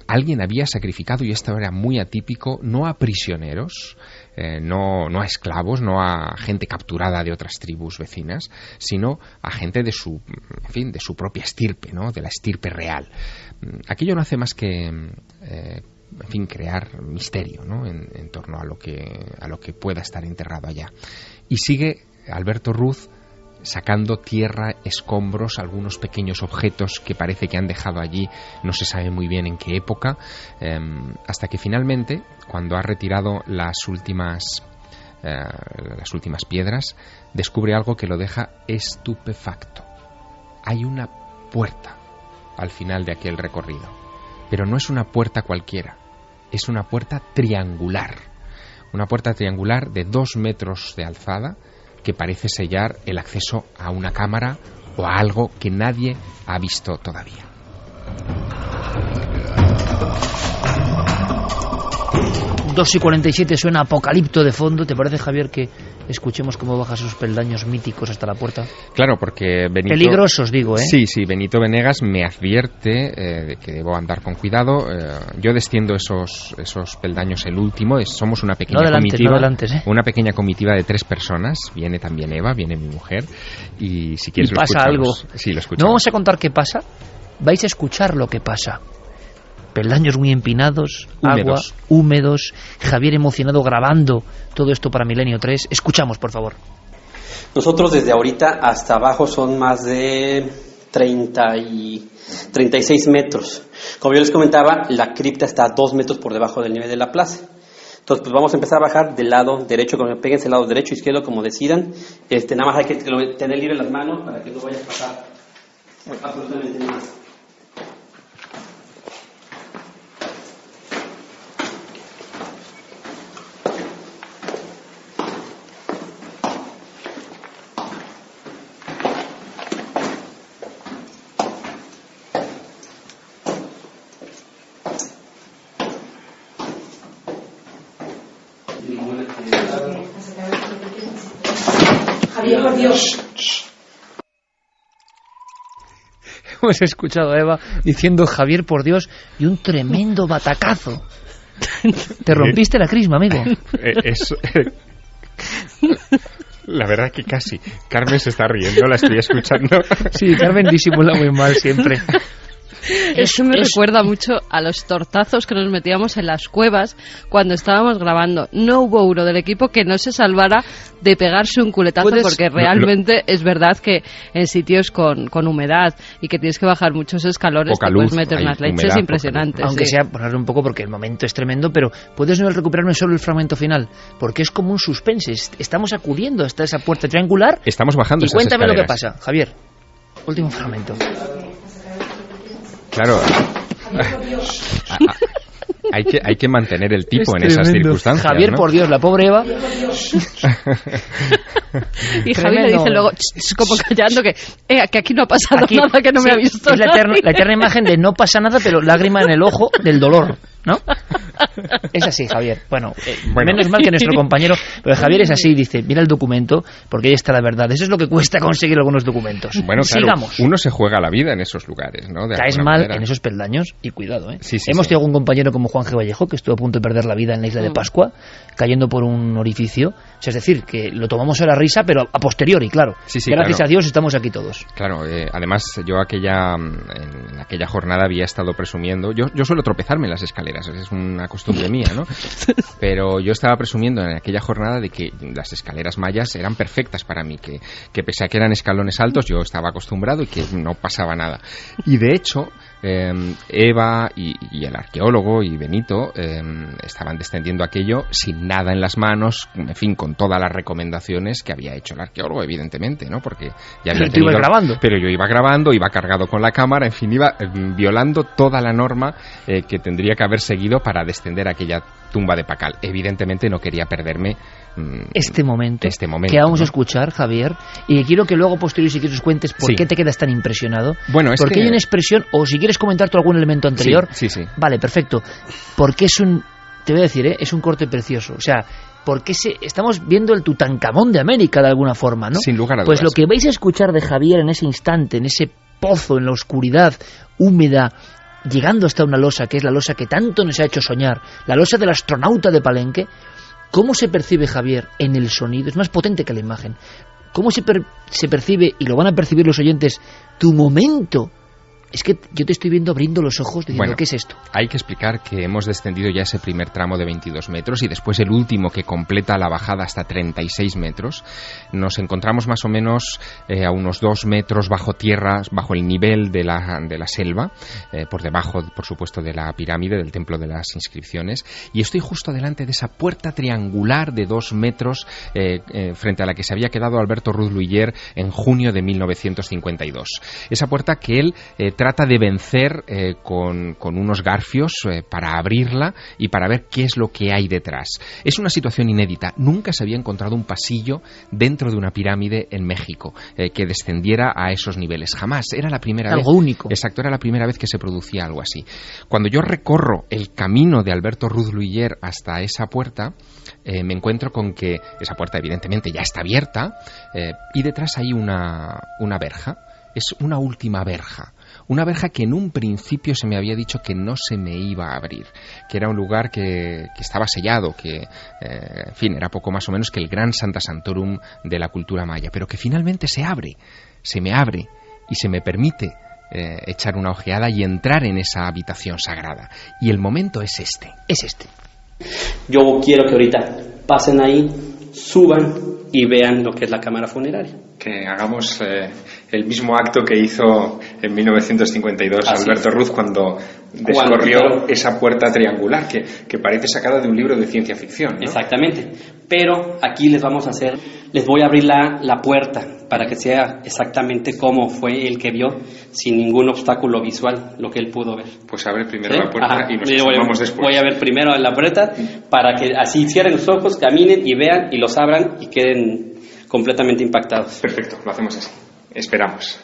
Alguien había sacrificado, y esto era muy atípico, no a prisioneros, no a esclavos, no a gente capturada de otras tribus vecinas, sino a gente de su propia estirpe, ¿no? De la estirpe real. Aquello no hace más que crear misterio, ¿no? en torno a lo que pueda estar enterrado allá. Y sigue Alberto Ruth sacando tierra, escombros, algunos pequeños objetos que parece que han dejado allí, no se sabe muy bien en qué época, hasta que finalmente, cuando ha retirado las últimas piedras, descubre algo que lo deja estupefacto. Hay una puerta al final de aquel recorrido, pero no es una puerta cualquiera, es una puerta triangular, de 2 metros de alzada, que parece sellar el acceso a una cámara o a algo que nadie ha visto todavía. Dos y 47 suena Apocalipto de fondo. ¿Te parece, Javier, que escuchemos cómo baja esos peldaños míticos hasta la puerta? Claro, porque Benito... Peligrosos, digo, ¿eh? Sí, Benito Venegas me advierte de que debo andar con cuidado. Yo desciendo esos peldaños el último. Somos una pequeña comitiva. No adelantes, ¿eh? Una pequeña comitiva de 3 personas. Viene también Eva, viene mi mujer. Y si quieres ¿Y pasa algo? Sí, lo escuchamos. No vamos a contar qué pasa. Vais a escuchar lo que pasa. Peldaños muy empinados, húmedos. Agua, húmedos. Javier emocionado grabando todo esto para Milenio 3. Escuchamos, por favor. Nosotros desde ahorita hasta abajo son más de 36 metros. Como yo les comentaba, la cripta está a 2 metros por debajo del nivel de la plaza. Entonces, pues vamos a empezar a bajar del lado derecho, cuando me péguense el lado derecho, izquierdo, como decidan. Nada más hay que tener libre las manos para que no vaya a pasar absolutamente nada. Dios. Hemos escuchado a Eva diciendo Javier por Dios y un tremendo batacazo. Te rompiste la crisma, amigo. La verdad que casi. Carmen se está riendo, la estoy escuchando. Sí, Carmen disimula muy mal siempre. Eso me recuerda mucho a los tortazos que nos metíamos en las cuevas cuando estábamos grabando. No hubo uno del equipo que no se salvara de pegarse un culetazo, porque realmente es verdad que en sitios con humedad y que tienes que bajar muchos escalones te puedes meter unas leches impresionantes. Aunque sea ponerle un poco, porque el momento es tremendo, pero puedes recuperarme solo el fragmento final, porque es como un suspense. Estamos acudiendo hasta esa puerta triangular. Estamos bajando esas escaleras. Y cuéntame lo que pasa, Javier. Último fragmento. Claro, hay que mantener el tipo en esas circunstancias. Javier, ¿no? por Dios, la pobre Eva. Y Javier le dice luego, como callando, que aquí no ha pasado nada, que no me ha visto. Es la eterna imagen de no pasa nada, pero lágrima en el ojo del dolor, ¿no? Es así, Javier. Bueno, menos mal que nuestro compañero, pero Javier es así, dice, mira el documento, porque ahí está la verdad. Eso es lo que cuesta conseguir algunos documentos. Bueno, claro, sigamos. Uno se juega la vida en esos lugares, ¿no? Caes mal en esos peldaños y cuidado, ¿eh? Sí, Hemos tenido algún compañero como Juan G. Vallejo, que estuvo a punto de perder la vida en la isla de Pascua, cayendo por un orificio. O sea, es decir, que lo tomamos a la risa, pero a posteriori, claro. Gracias a Dios estamos aquí todos. Claro, además yo en aquella jornada había estado presumiendo, yo suelo tropezarme en las escaleras, es una costumbre mía, ¿no? Pero yo estaba presumiendo en aquella jornada de que las escaleras mayas eran perfectas para mí, que pese a que eran escalones altos, yo estaba acostumbrado y que no pasaba nada. Y de hecho, Eva y el arqueólogo y Benito estaban descendiendo aquello sin nada en las manos, en fin, con todas las recomendaciones que había hecho el arqueólogo, evidentemente, ¿no? Porque ya había tenido... grabando. Pero yo iba grabando, iba cargado con la cámara, en fin, iba violando toda la norma que tendría que haber seguido para descender a aquella tumba de Pacal. Evidentemente no quería perderme este momento que vamos a ¿no? escuchar, Javier, y quiero que luego posterior si quieres os cuentes por qué te quedas tan impresionado. Bueno, es porque hay una expresión, o si quieres comentar tú algún elemento anterior. Sí. Vale, perfecto. Porque te voy a decir, es un corte precioso. O sea, porque estamos viendo el Tutankamón de América de alguna forma, ¿no? Sin lugar a dudas. Pues lo que vais a escuchar de Javier en ese instante, en ese pozo, en la oscuridad húmeda, llegando hasta una losa, que es la losa que tanto nos ha hecho soñar, la losa del astronauta de Palenque. ¿Cómo se percibe, Javier, en el sonido? Es más potente que la imagen. ¿Cómo se percibe, y lo van a percibir los oyentes, tu momento? Es que yo te estoy viendo abriendo los ojos diciendo, bueno, ¿qué es esto? Hay que explicar que hemos descendido ya ese primer tramo de 22 metros y después el último que completa la bajada hasta 36 metros. Nos encontramos más o menos a unos 2 metros bajo tierra, bajo el nivel de la selva, por debajo, por supuesto, de la pirámide, del templo de las inscripciones, y estoy justo delante de esa puerta triangular de 2 metros frente a la que se había quedado Alberto Ruz Luiller en junio de 1952. Esa puerta que él trata de vencer con unos garfios para abrirla y para ver qué es lo que hay detrás. Es una situación inédita. Nunca se había encontrado un pasillo dentro de una pirámide en México que descendiera a esos niveles. Jamás. Era la primera vez. Algo único. Exacto, era la primera vez que se producía algo así. Cuando yo recorro el camino de Alberto Ruz Luiller hasta esa puerta, me encuentro con que esa puerta evidentemente ya está abierta y detrás hay una verja. Es una última verja. Una verja que en un principio se me había dicho que no se me iba a abrir, que era un lugar que estaba sellado, que, en fin, era poco más o menos que el gran Santa Santorum de la cultura maya, pero que finalmente se me abre y se me permite echar una ojeada y entrar en esa habitación sagrada. Y el momento es este. Yo quiero que ahorita pasen ahí, suban y vean lo que es la cámara funeraria. Que hagamos el mismo acto que hizo en 1952 Alberto Ruz cuando descorrió esa puerta triangular que parece sacada de un libro de ciencia ficción, ¿no? Exactamente, pero aquí les voy a abrir la puerta para que sea exactamente como fue el que vio, sin ningún obstáculo visual, lo que él pudo ver. Pues abre primero la puerta y nos asomamos después. Voy a ver primero la puerta para que así cierren los ojos, caminen y vean y los abran y queden completamente impactados. Perfecto, lo hacemos así. Esperamos.